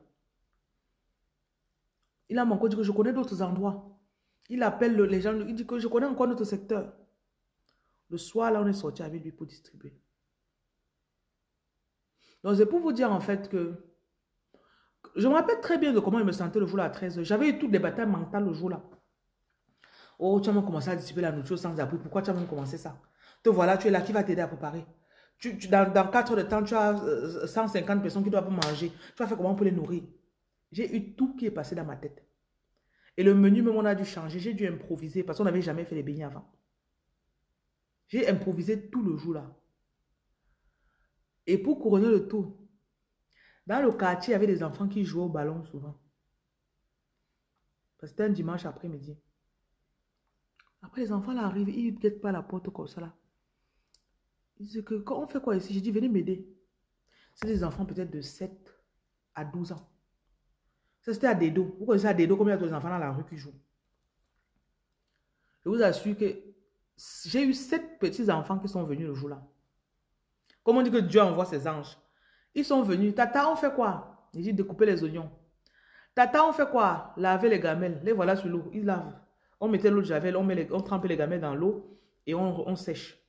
Il a encore dit que je connais d'autres endroits. Il appelle les gens, il dit que je connais encore notre secteur. Le soir, là, on est sorti avec lui pour distribuer. Donc, c'est pour vous dire en fait que je me rappelle très bien de comment il me sentais le jour-là à 13 h. J'avais eu toutes les batailles mentales le jour-là. Oh, tu as même commencé à distribuer la nourriture sans abri. Pourquoi tu as même commencé ça? Te voilà, tu es là, qui va t'aider à préparer? Dans 4 heures de temps, tu as 150 personnes qui doivent manger. Tu vas faire comment pour les nourrir? J'ai eu tout qui est passé dans ma tête. Et le menu, même, on a dû changer. J'ai dû improviser parce qu'on n'avait jamais fait les beignets avant. J'ai improvisé tout le jour là. Et pour couronner le tout, dans le quartier, il y avait des enfants qui jouaient au ballon souvent. Parce que c'était un dimanche après-midi. Après, les enfants là arrivent, ils ne guettent pas la porte comme ça là. Ils disent que quand on fait quoi ici? J'ai dit, venez m'aider. C'est des enfants peut-être de 7 à 12 ans. Ça, c'était à Dedo. Vous connaissez à Dedo combien il y a des enfants dans la rue qui jouent? Je vous assure que j'ai eu 7 petits enfants qui sont venus le jour-là. Comme on dit que Dieu envoie ses anges. Ils sont venus. Tata, on fait quoi? J'ai dit découper les oignons. Tata, on fait quoi? Laver les gamelles. Les voilà sur l'eau. Ils lavent. On mettait l'eau de javel, on trempait les gamelles dans l'eau et on sèche.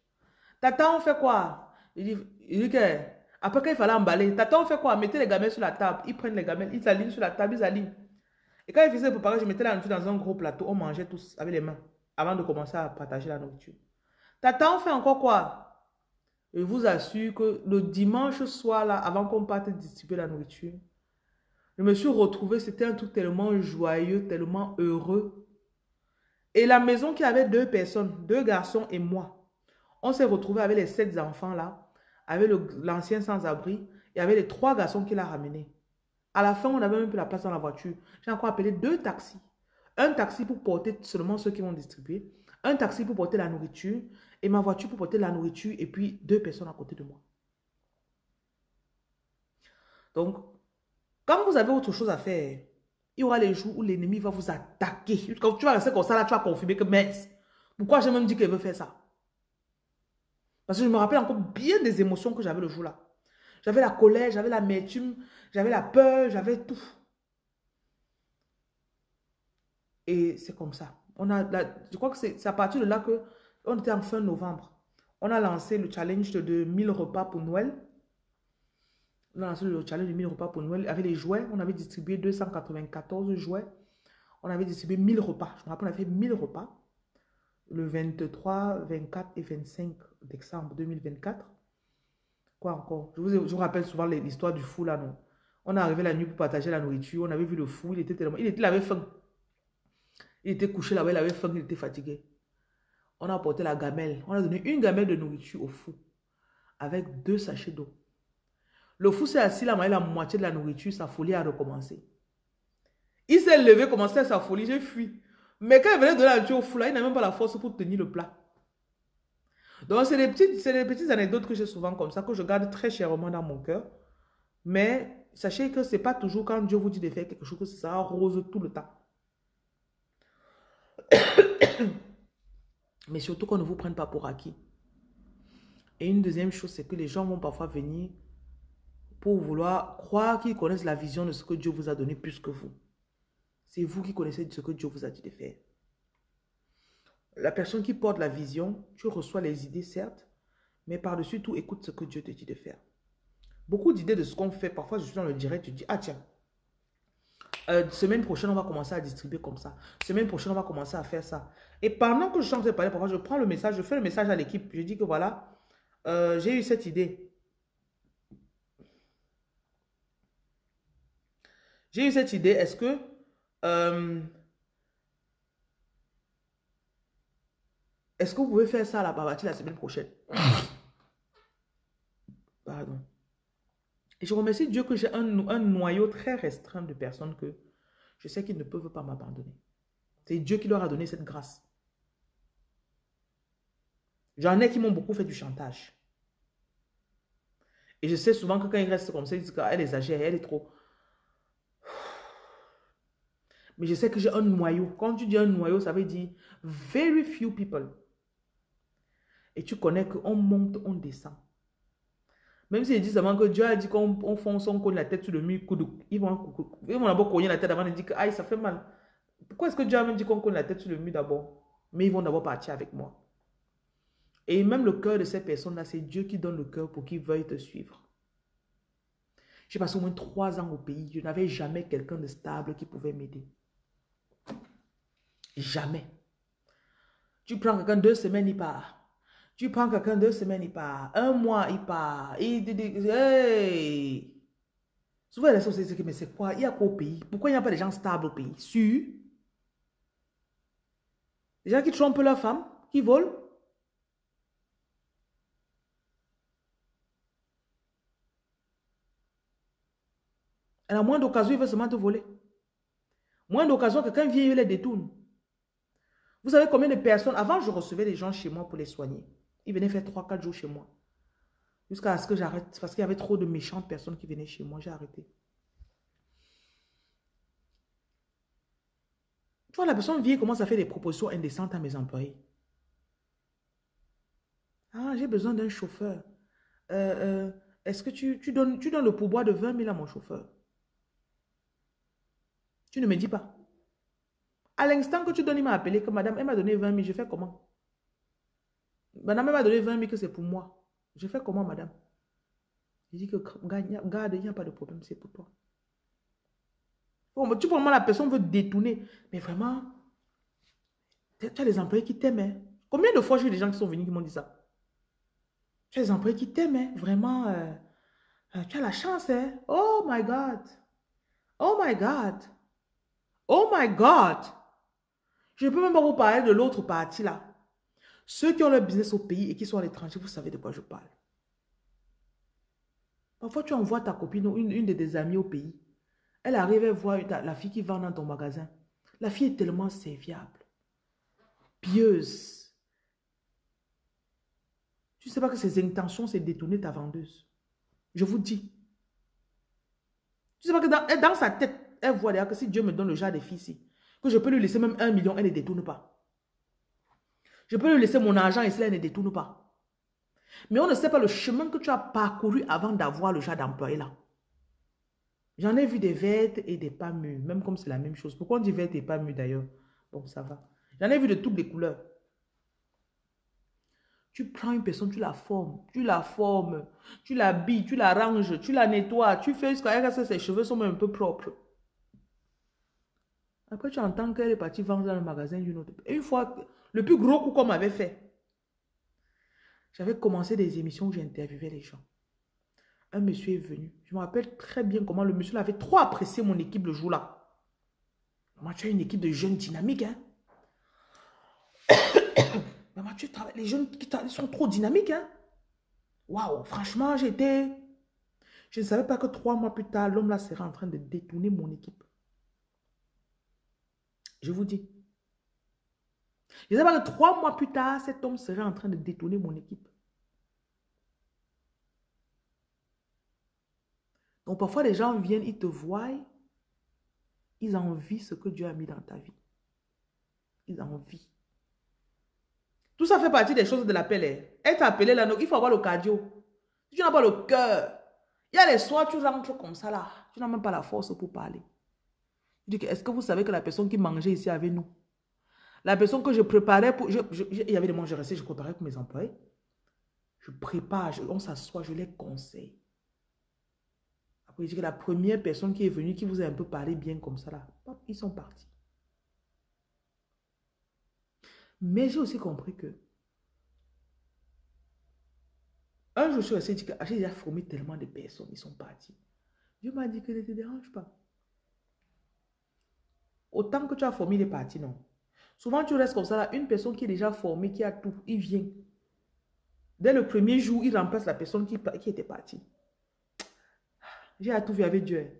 Tata, on fait quoi? Il dit que après qu'il fallait emballer. Tata, on fait quoi? Mettez les gamelles sur la table. Ils prennent les gamelles, ils alignent sur la table, ils alignent. Et quand ils faisaient préparer, je mettais la nourriture dans un gros plateau. On mangeait tous avec les mains avant de commencer à partager la nourriture. Tata, on fait encore quoi? Je vous assure que le dimanche soir, là, avant qu'on parte distribuer la nourriture, je me suis retrouvée, c'était un truc tellement joyeux, tellement heureux. Et la maison qui avait 2 personnes, 2 garçons et moi, on s'est retrouvés avec les 7 enfants là, avec l'ancien sans-abri et avec les 3 garçons qu'il a ramenés. À la fin, on n'avait même plus la place dans la voiture. J'ai encore appelé 2 taxis. Un taxi pour porter seulement ceux qui vont distribuer, un taxi pour porter la nourriture et ma voiture pour porter la nourriture et puis 2 personnes à côté de moi. Donc, quand vous avez autre chose à faire, il y aura les jours où l'ennemi va vous attaquer. Quand tu vas rester comme ça, là, tu vas confirmer que, mais pourquoi j'ai même dit qu'elle veut faire ça? Parce que je me rappelle encore bien des émotions que j'avais le jour-là. J'avais la colère, j'avais l'amertume, j'avais la peur, j'avais tout. Et c'est comme ça. Je crois que c'est à partir de là qu'on était en fin novembre. On a lancé le challenge de 1000 repas pour Noël. On a lancé le challenge de 1000 repas pour Noël avec les jouets. On avait distribué 294 jouets. On avait distribué 1000 repas. Je me rappelle, on a fait 1000 repas. Le 23, 24 et 25 décembre 2024. Quoi encore? Je vous rappelle souvent l'histoire du fou là, non? On est arrivé la nuit pour partager la nourriture. On avait vu le fou. Il avait faim. Il était couché là-bas, il avait faim, il était fatigué. On a apporté la gamelle. On a donné une gamelle de nourriture au fou avec 2 sachets d'eau. Le fou s'est assis là, la moitié de la nourriture, sa folie a recommencé. Il s'est levé, commencé à sa folie, j'ai fui. Mais quand il venait de la nourriture au fou là, il n'a même pas la force pour tenir le plat. Donc c'est des petites anecdotes que j'ai souvent comme ça, que je garde très chèrement dans mon cœur. Mais sachez que ce n'est pas toujours quand Dieu vous dit de faire quelque chose que ça sera rose tout le temps. Mais surtout qu'on ne vous prenne pas pour acquis. Et une deuxième chose, c'est que les gens vont parfois venir pour vouloir croire qu'ils connaissent la vision de ce que Dieu vous a donné plus que vous. C'est vous qui connaissez ce que Dieu vous a dit de faire. La personne qui porte la vision, tu reçois les idées certes, mais par-dessus tout, écoute ce que Dieu te dit de faire. Beaucoup d'idées de ce qu'on fait, parfois je suis dans le direct, tu dis, ah tiens, semaine prochaine, on va commencer à distribuer comme ça. Semaine prochaine, on va commencer à faire ça. Et pendant que je suis en train de parler, parfois je prends le message, je fais le message à l'équipe, je dis que voilà, j'ai eu cette idée. J'ai eu cette idée, est-ce que vous pouvez faire ça à la Babati la semaine prochaine? Pardon. Et je remercie Dieu que j'ai un noyau très restreint de personnes que je sais qu'ils ne peuvent pas m'abandonner. C'est Dieu qui leur a donné cette grâce. J'en ai qui m'ont beaucoup fait du chantage. Et je sais souvent que quand ils restent comme ça, ils disent qu'elle exagère, elle est trop... Mais je sais que j'ai un noyau. Quand tu dis un noyau, ça veut dire very few people. Et tu connais qu'on monte, on descend. Même s'ils disent seulement que Dieu a dit qu'on fonce, on cogne la tête sur le mur, ils vont d'abord cogner la tête avant de dire que aïe, ça fait mal. Pourquoi est-ce que Dieu a même dit qu'on cogne la tête sur le mur d'abord? Mais ils vont d'abord partir avec moi. Et même le cœur de ces personnes-là, c'est Dieu qui donne le cœur pour qu'ils veuillent te suivre. J'ai passé au moins 3 ans au pays. Je n'avais jamais quelqu'un de stable qui pouvait m'aider. Jamais. Tu prends quelqu'un 2 semaines, il part. Tu prends quelqu'un 2 semaines, il part. 1 mois, il part. Il dit, hey! Souvent, les gens se disent, mais c'est quoi? Il y a quoi au pays? Pourquoi il n'y a pas de gens stables au pays? Sûr. Les gens qui trompent leurs femmes, qui volent. À la moindre occasion, il veut seulement te voler. Moindre occasion, quelqu'un vient, il les détourne. Vous savez combien de personnes... Avant, je recevais des gens chez moi pour les soigner. Ils venaient faire 3-4 jours chez moi. Jusqu'à ce que j'arrête. Parce qu'il y avait trop de méchantes personnes qui venaient chez moi. J'ai arrêté. Tu vois, la personne vient et commence à faire des propositions indécentes à mes employés. Ah, j'ai besoin d'un chauffeur. Est-ce que tu donnes le pourboire de 20 000 à mon chauffeur? Tu ne me dis pas. À l'instant que tu donnes, il m'a appelé que madame, elle m'a donné 20 000. Je fais comment? Madame, elle m'a donné 20 000 que c'est pour moi. Je fais comment, madame? Je dis que, garde, il n'y a pas de problème, c'est pour toi. Bon, tu vois, la personne veut détourner. Mais vraiment, tu as des employés qui t'aiment. Hein? Combien de fois j'ai eu des gens qui sont venus qui m'ont dit ça? Tu as des employés qui t'aiment. Hein? Vraiment, tu as la chance. Hein? Oh my God. Oh my God. Oh my God. Je ne peux même pas vous parler de l'autre partie là. Ceux qui ont leur business au pays et qui sont à l'étranger, vous savez de quoi je parle. Parfois, tu envoies ta copine ou une de tes amies au pays. Elle arrive à voir la fille qui vend dans ton magasin. La fille est tellement serviable, pieuse. Tu ne sais pas que ses intentions, c'est détourner ta vendeuse. Je vous dis. Tu ne sais pas que dans sa tête, elle voit d'ailleurs que si Dieu me donne le genre de fille ici, que je peux lui laisser même 1 million, elle ne détourne pas. Je peux lui laisser mon argent ici, elle ne détourne pas. Mais on ne sait pas le chemin que tu as parcouru avant d'avoir le genre d'employé là. J'en ai vu des vertes et des pas mûres, même comme c'est la même chose. Pourquoi on dit verte et pas mûres d'ailleurs? Bon, ça va. J'en ai vu de toutes les couleurs. Tu prends une personne, tu la formes, tu l'habilles, tu la ranges, tu la nettoies, tu fais jusqu'à ce que ses cheveux sont même un peu propres. Après, tu entends qu'elle est partie vendre dans le magasin d'une autre. Et une fois, le plus gros coup qu'on m'avait fait, j'avais commencé des émissions où j'interviewais les gens. Un monsieur est venu. Je me rappelle très bien comment le monsieur avait trop apprécié mon équipe le jour-là. Moi, tu as une équipe de jeunes dynamiques, hein. Maman, tu travailles. Les jeunes qui travaillent sont trop dynamiques, hein. Waouh, franchement, j'étais... Je ne savais pas que 3 mois plus tard, l'homme là serait en train de détourner mon équipe. Je vous dis. Je ne savais pas que 3 mois plus tard, cet homme serait en train de détourner mon équipe. Donc parfois, les gens viennent, ils te voient, ils envient ce que Dieu a mis dans ta vie. Ils envient. Tout ça fait partie des choses de l'appel. Être appelé là, il faut avoir le cardio. Si tu n'as pas le cœur, il y a des soirs, tu rentres comme ça là. Tu n'as même pas la force pour parler. Est-ce que vous savez que la personne qui mangeait ici avec nous, la personne que je préparais pour... il y avait des moments, je restais, je préparais pour mes employés. Je prépare, on s'assoit, je les conseille. Après, je dis que la première personne qui est venue, qui vous a un peu parlé bien comme ça là, hop, ils sont partis. Mais j'ai aussi compris que un jour, je suis resté, j'ai déjà formé tellement de personnes, ils sont partis. Dieu m'a dit que ne te dérange pas. Autant que tu as formé les partis, non. Souvent, tu restes comme ça là, une personne qui est déjà formée, qui a tout, il vient. Dès le premier jour, il remplace la personne qui était partie. J'ai tout vu avec Dieu.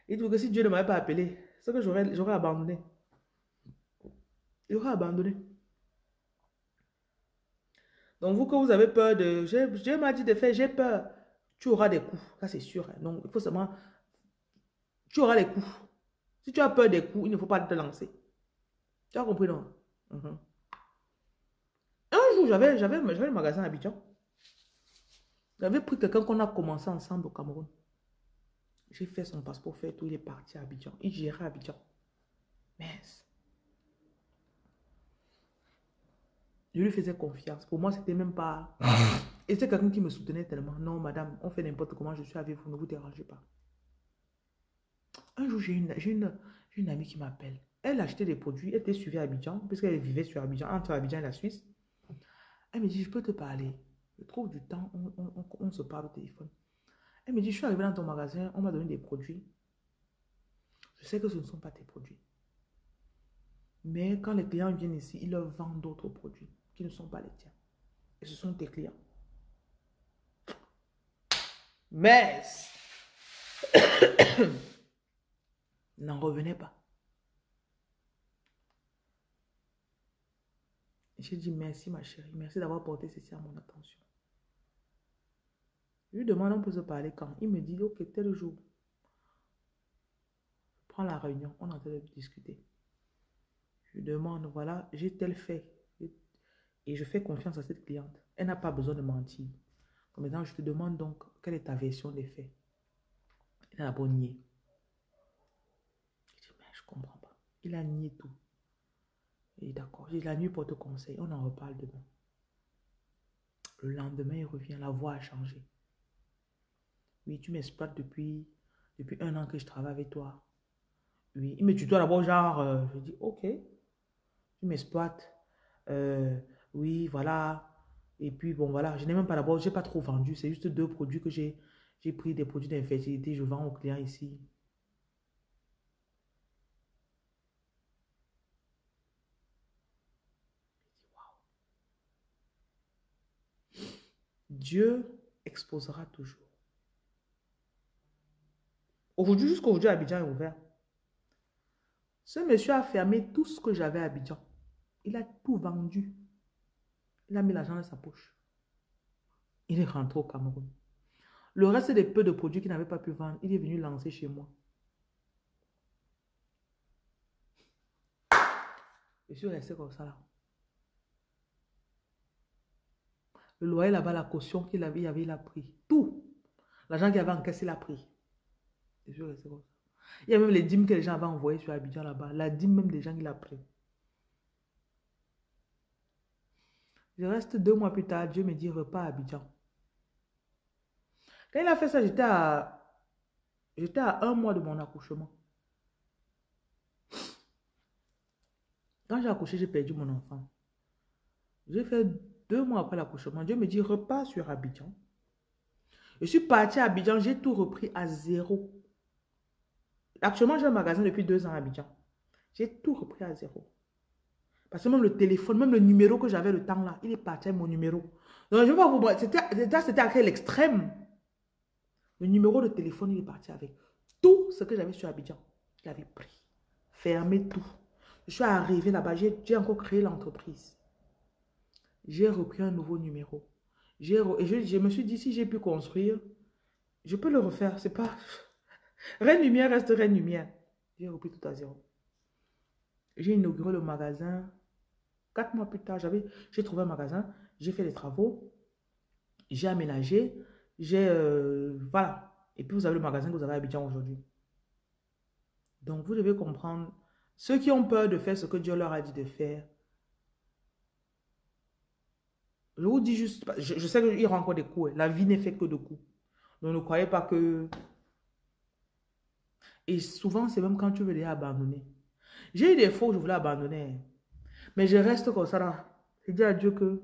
Et donc, si Dieu ne m'avait pas appelé, c'est que j'aurais abandonné. J'aurais abandonné. Donc, vous que vous avez peur de... Dieu m'a dit de faire, j'ai peur. Tu auras des coups, ça c'est sûr. Donc, il faut seulement... Tu auras des coups. Si tu as peur des coups, il ne faut pas te lancer. Tu as compris, non? Un jour, j'avais le magasin à Abidjan. J'avais pris quelqu'un qu'on a commencé ensemble au Cameroun. J'ai fait son passeport fait tout, il est parti à Abidjan. Il gérait Abidjan. Mais je lui faisais confiance. Pour moi, c'était même pas... Et c'est quelqu'un qui me soutenait tellement. Non, madame, on fait n'importe comment, je suis avec vous, ne vous dérangez pas. Un jour, j'ai une amie qui m'appelle. Elle achetait des produits, elle était suivie à Abidjan, puisqu'elle vivait sur Abidjan, entre Abidjan et la Suisse. Elle me dit, je peux te parler. Je trouve du temps, on se parle au téléphone. Elle me dit, je suis arrivée dans ton magasin, on m'a donné des produits. Je sais que ce ne sont pas tes produits. Mais quand les clients viennent ici, ils leur vendent d'autres produits qui ne sont pas les tiens. Et ce sont tes clients. Mais n'en revenez pas. J'ai dit merci ma chérie, merci d'avoir porté ceci à mon attention. Je lui demande, on peut se parler quand? Il me dit, ok, tel jour. Je prends la réunion, on est en train de discuter. Je lui demande, voilà, j'ai tel fait. Et je fais confiance à cette cliente. Elle n'a pas besoin de mentir. Comme maintenant, je te demande donc, quelle est ta version des faits? Il a d'abord nié. Je dis, mais je ne comprends pas. Il a nié tout. Et d'accord, j'ai dit, la nuit pour te conseiller, on en reparle demain. Le lendemain, il revient, la voix a changé. Oui, tu m'exploites depuis 1 an que je travaille avec toi. Oui, il me tutoie d'abord, genre, je dis, ok, tu m'exploites. Oui, voilà. Et puis, bon, voilà, je n'ai même pas d'abord, je n'ai pas trop vendu. C'est juste 2 produits que j'ai pris, des produits d'infertilité, je vends aux clients ici. Dieu exposera toujours. Aujourd'hui, jusqu'aujourd'hui, Abidjan est ouvert. Ce monsieur a fermé tout ce que j'avais à Abidjan. Il a tout vendu. Il a mis l'argent dans sa poche. Il est rentré au Cameroun. Le reste des peu de produits qu'il n'avait pas pu vendre, il est venu lancer chez moi. Je suis resté comme ça là. Le loyer là-bas, la caution qu'il avait, il a pris. Tout. L'argent qu'il avait encaissé, il a pris. Je suis resté comme ça. Il y a même les dîmes que les gens avaient envoyées sur Abidjan là-bas. La dîme même des gens qu'il a pris. Je reste 2 mois plus tard, Dieu me dit repas à Abidjan. Quand il a fait ça, j'étais à 1 mois de mon accouchement. Quand j'ai accouché, j'ai perdu mon enfant. J'ai fait 2 mois après l'accouchement. Dieu me dit repas sur Abidjan. Je suis partie à Abidjan, j'ai tout repris à 0. Actuellement, j'ai un magasin depuis 2 ans à Abidjan. J'ai tout repris à 0. Parce que même le téléphone, même le numéro que j'avais le temps là, il est parti avec mon numéro. Donc, je ne vais pas vous... C'était à quel extrême. Le numéro de téléphone, il est parti avec. Tout ce que j'avais sur Abidjan, je l'avais pris. Fermé tout. Je suis arrivé là-bas, j'ai encore créé l'entreprise. J'ai repris un nouveau numéro. Je me suis dit, si j'ai pu construire, je peux le refaire. C'est pas... Reine Lumière reste Reine Lumière. J'ai repris tout à zéro. J'ai inauguré le magasin. 4 mois plus tard, j'ai trouvé un magasin. J'ai fait les travaux. J'ai aménagé. Voilà. Et puis, vous avez le magasin que vous avez à Abidjan aujourd'hui. Donc, vous devez comprendre. Ceux qui ont peur de faire ce que Dieu leur a dit de faire, je vous dis juste, je sais qu'il y aura encore des coups. La vie n'est faite que de coups. Donc, ne croyez pas que... Et souvent, c'est même quand tu veux les abandonner. J'ai eu des fois où je voulais abandonner. Mais je reste comme ça là. J'ai dit à Dieu que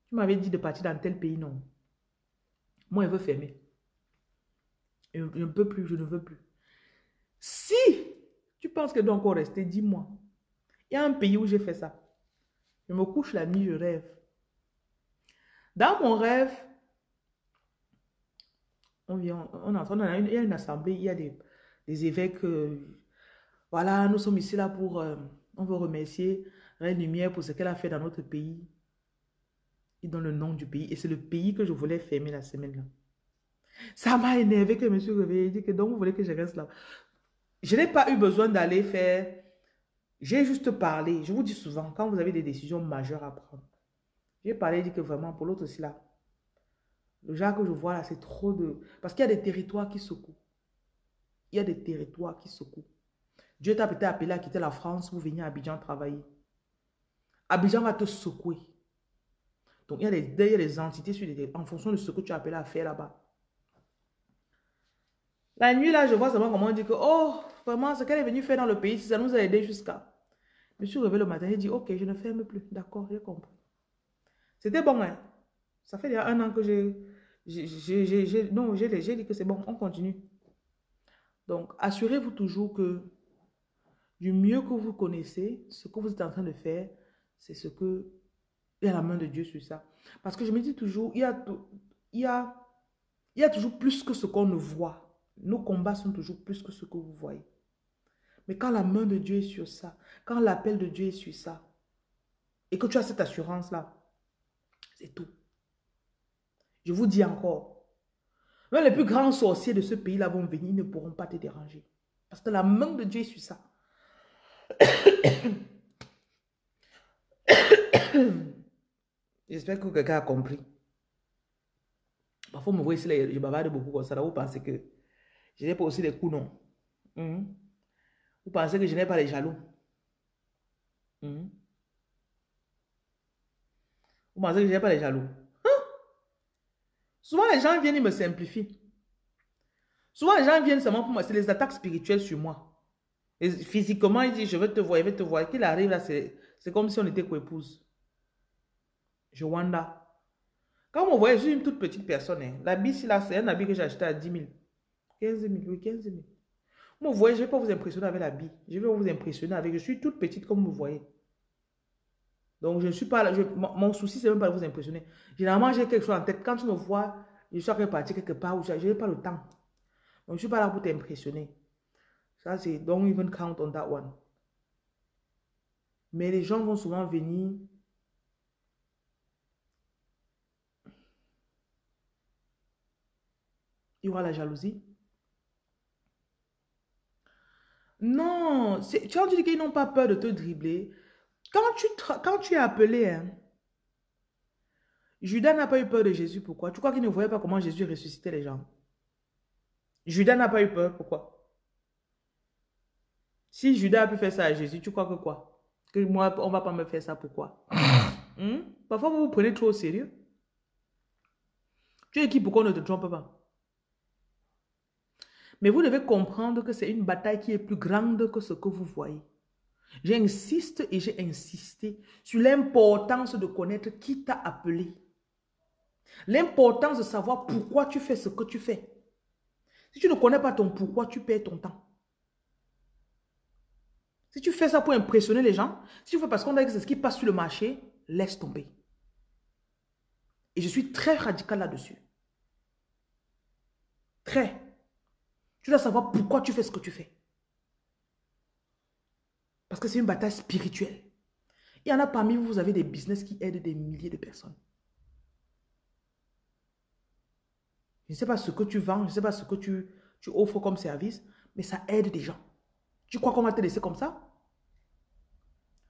tu m'avais dit de partir dans tel pays, non. Moi, il veut fermer. Je ne peux plus, je ne veux plus. Si tu penses que je dois encore rester, dis-moi. Il y a un pays où j'ai fait ça. Je me couche la nuit, je rêve. Dans mon rêve, il y a une assemblée, il y a des évêques. Voilà, nous sommes ici là pour... on veut remercier Reine Lumière pour ce qu'elle a fait dans notre pays. Il donne le nom du pays. Et c'est le pays que je voulais fermer la semaine là. Ça m'a énervé que je me suis réveillée. Je dis que donc vous voulez que je reste là. Je n'ai pas eu besoin d'aller faire... J'ai juste parlé. Je vous dis souvent, quand vous avez des décisions majeures à prendre, j'ai parlé, dit que vraiment, pour l'autre aussi là, le genre que je vois là, c'est trop de... Parce qu'il y a des territoires qui secouent. Il y a des territoires qui secouent. Dieu t'a peut-être appelé à quitter la France pour venir à Abidjan travailler. Abidjan va te secouer. Donc, il y a des entités en fonction de ce que tu as appelé à faire là-bas. La nuit, là, je vois seulement comment on dit que, oh, vraiment, ce qu'elle est venue faire dans le pays, ça nous a aidé jusqu'à... Je me suis réveillée le matin, j'ai dit, ok, je ne ferme plus. D'accord, j'ai compris. C'était bon, hein. Ça fait déjà 1 an que j'ai dit que c'est bon, on continue. Donc, assurez-vous toujours que du mieux que vous connaissez, ce que vous êtes en train de faire, c'est ce que... Il y a la main de Dieu sur ça. Parce que je me dis toujours, il y a toujours plus que ce qu'on ne voit. Nos combats sont toujours plus que ce que vous voyez. Mais quand la main de Dieu est sur ça, quand l'appel de Dieu est sur ça, et que tu as cette assurance-là, c'est tout. Je vous dis encore, même les plus grands sorciers de ce pays-là vont venir, ils ne pourront pas te déranger. Parce que la main de Dieu est sur ça. J'espère que quelqu'un a compris. Parfois, vous me voyez ici, je bavarde beaucoup comme ça. Là, vous pensez que je n'ai pas aussi des coups, non? Vous pensez que je n'ai pas les jaloux? Vous pensez que je n'ai pas les jaloux? Souvent, les gens viennent, ils me simplifient. Souvent, les gens viennent seulement pour moi. C'est les attaques spirituelles sur moi. Et physiquement, ils disent, je veux te voir, je veux te voir. Qu'il arrive là, c'est comme si on était co-épouse. Je wanda. Quand vous voyez, je suis une toute petite personne. Hein. L'habit, c'est un habit que j'ai acheté à 10 000. 15 000, oui, 15 000. Vous voyez, je ne vais pas vous impressionner avec l'habit. Je vais vous impressionner avec... Je suis toute petite comme vous voyez. Donc, je ne suis pas là. Mon souci, c'est même pas de vous impressionner. Généralement, j'ai quelque chose en tête. Quand tu me vois, je suis parti quelque part où je n'ai pas le temps. Donc, je ne suis pas là pour t'impressionner. Ça, c'est don't even count on that one. Mais les gens vont souvent venir. Il y aura la jalousie. Non, tu as dit qu'ils n'ont pas peur de te dribbler. Quand tu es appelé, hein, Judas n'a pas eu peur de Jésus. Pourquoi? Tu crois qu'il ne voyait pas comment Jésus ressuscitait les gens? Judas n'a pas eu peur. Pourquoi? Si Judas a pu faire ça à Jésus, tu crois que quoi? Que moi, on ne va pas me faire ça, pourquoi? Parfois, vous vous prenez trop au sérieux. Tu es qui pour qu'on ne te trompe pas? Mais vous devez comprendre que c'est une bataille qui est plus grande que ce que vous voyez. J'insiste et j'ai insisté sur l'importance de connaître qui t'a appelé. L'importance de savoir pourquoi tu fais ce que tu fais. Si tu ne connais pas ton pourquoi, tu perds ton temps. Si tu fais ça pour impressionner les gens, si tu fais parce qu'on a dit que c'est ce qui passe sur le marché, laisse tomber. Et je suis très radical là-dessus. Très. Tu dois savoir pourquoi tu fais ce que tu fais. Parce que c'est une bataille spirituelle. Il y en a parmi vous, vous avez des business qui aident des milliers de personnes. Je ne sais pas ce que tu vends, je ne sais pas ce que tu offres comme service, mais ça aide des gens. Tu crois qu'on va te laisser comme ça?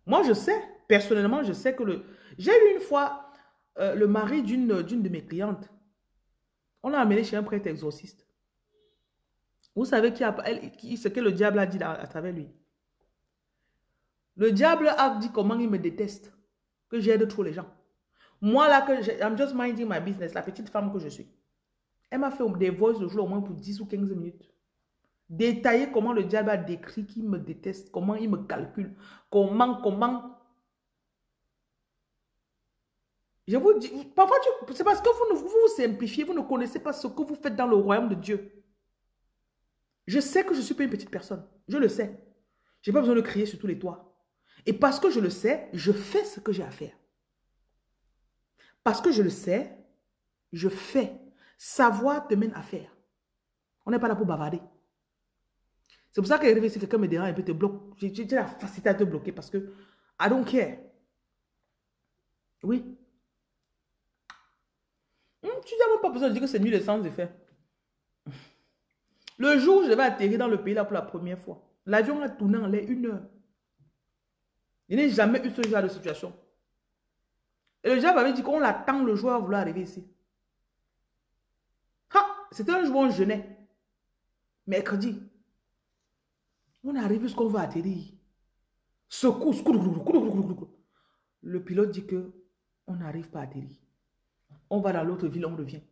Moi, je sais, personnellement, je sais que j'ai eu une fois le mari d'une de mes clientes. On l'a amené chez un prêtre exorciste. Vous savez ce que le diable a dit à travers lui? Le diable a dit comment il me déteste, que j'aide trop les gens. Moi, là, I'm just minding my business, la petite femme que je suis. Elle m'a fait des voices le jour au moins pour 10 ou 15 minutes. Détailler comment le diable a décrit qu'il me déteste, comment il me calcule, comment. Je vous dis, parfois, c'est parce que vous simplifiez, vous ne connaissez pas ce que vous faites dans le royaume de Dieu. Je sais que je ne suis pas une petite personne. Je le sais. Je n'ai pas besoin de crier sur tous les toits. Et parce que je le sais, je fais ce que j'ai à faire. Parce que je le sais, je fais. Savoir te mène à faire. On n'est pas là pour bavarder. C'est pour ça que si quelqu'un me dérange un peu, te bloque. J'ai la facilité à te bloquer parce que I don't care. Oui. Tu n'as même pas besoin de dire que c'est nul et sans effet. Le jour où je devais atterrir dans le pays là pour la première fois, l'avion a tourné en l'air 1 heure. Je n'ai jamais eu ce genre de situation. Et le diable avait dit qu'on l'attend le jour à vouloir arriver ici. C'était un jour où on jeûnait. Mercredi. On arrive jusqu'on va atterrir. Secousse. Le pilote dit que on n'arrive pas à atterrir. On va dans l'autre ville, on revient.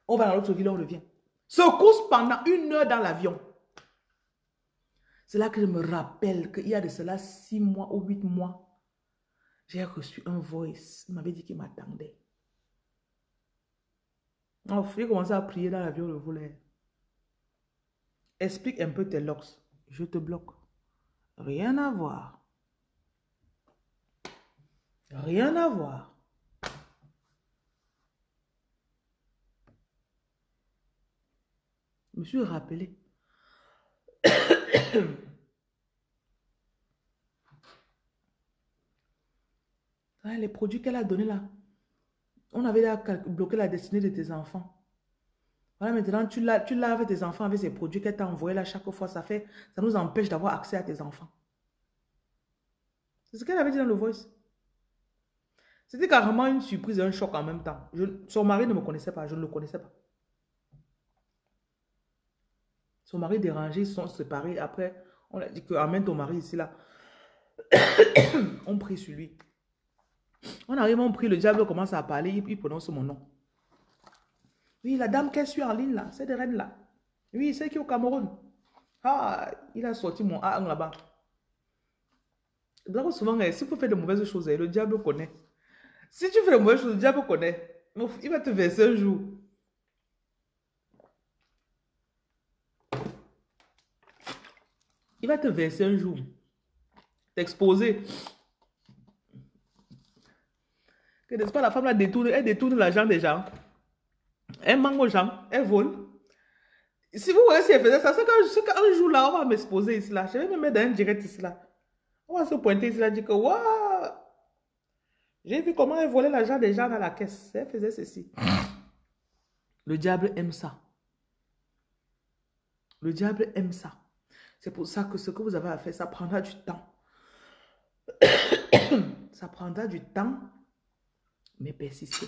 On va dans l'autre ville, on revient. Secousse pendant 1 heure dans l'avion. C'est là que je me rappelle qu'il y a de cela 6 mois ou 8 mois. J'ai reçu un voice. Il m'avait dit qu'il m'attendait. J'ai commencé à prier dans l'avion, le volet. Explique un peu tes locks. Je te bloque. Rien à voir. Rien à voir. Je me suis rappelé. Les produits qu'elle a donnés là. On avait bloqué la destinée de tes enfants. Voilà, maintenant, tu laves tes enfants avec ces produits qu'elle t'a envoyés là chaque fois. Ça nous empêche d'avoir accès à tes enfants. C'est ce qu'elle avait dit dans le voice. C'était carrément une surprise et un choc en même temps. Son mari ne me connaissait pas, je ne le connaissais pas. Son mari dérangé, ils sont séparés. Après, on a dit que amène ton mari ici là. On prie sur lui. On arrive, on prie, le diable commence à parler, il prononce mon nom. Oui, la dame qu'elle suit en ligne là, c'est de reine là. Oui, c'est qui au Cameroun. Il a sorti mon A là-bas. Donc souvent, si vous faites de mauvaises choses, le diable connaît. Si tu fais de mauvaises choses, le diable connaît. Il va te verser un jour. Il va te verser un jour. T'exposer. Que n'est-ce pas, la femme là elle détourne l'argent des gens. Elle manque aux gens, elle vole. Si vous voyez si elle faisait ça, c'est qu'un jour là, on va m'exposer ici là. Je vais me mettre dans un direct ici là. On va se pointer ici là, dire que waouh, j'ai vu comment elle volait l'argent des gens dans la caisse. Elle faisait ceci. Le diable aime ça. Le diable aime ça. C'est pour ça que ce que vous avez à faire, ça prendra du temps. Ça prendra du temps, mais persistez.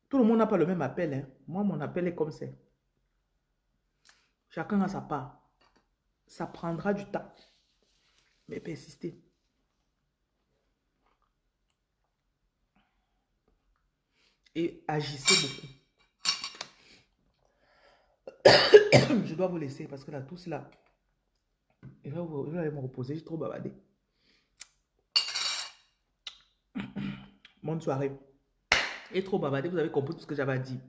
Tout le monde n'a pas le même appel. Hein. Moi, mon appel est comme ça. Chacun a sa part. Ça prendra du temps, mais persistez. Et agissez beaucoup. Je dois vous laisser parce que la tousse là, je vais aller me reposer, j'ai trop bavardé. Bonne soirée. Et trop bavardé, vous avez compris tout ce que j'avais dit.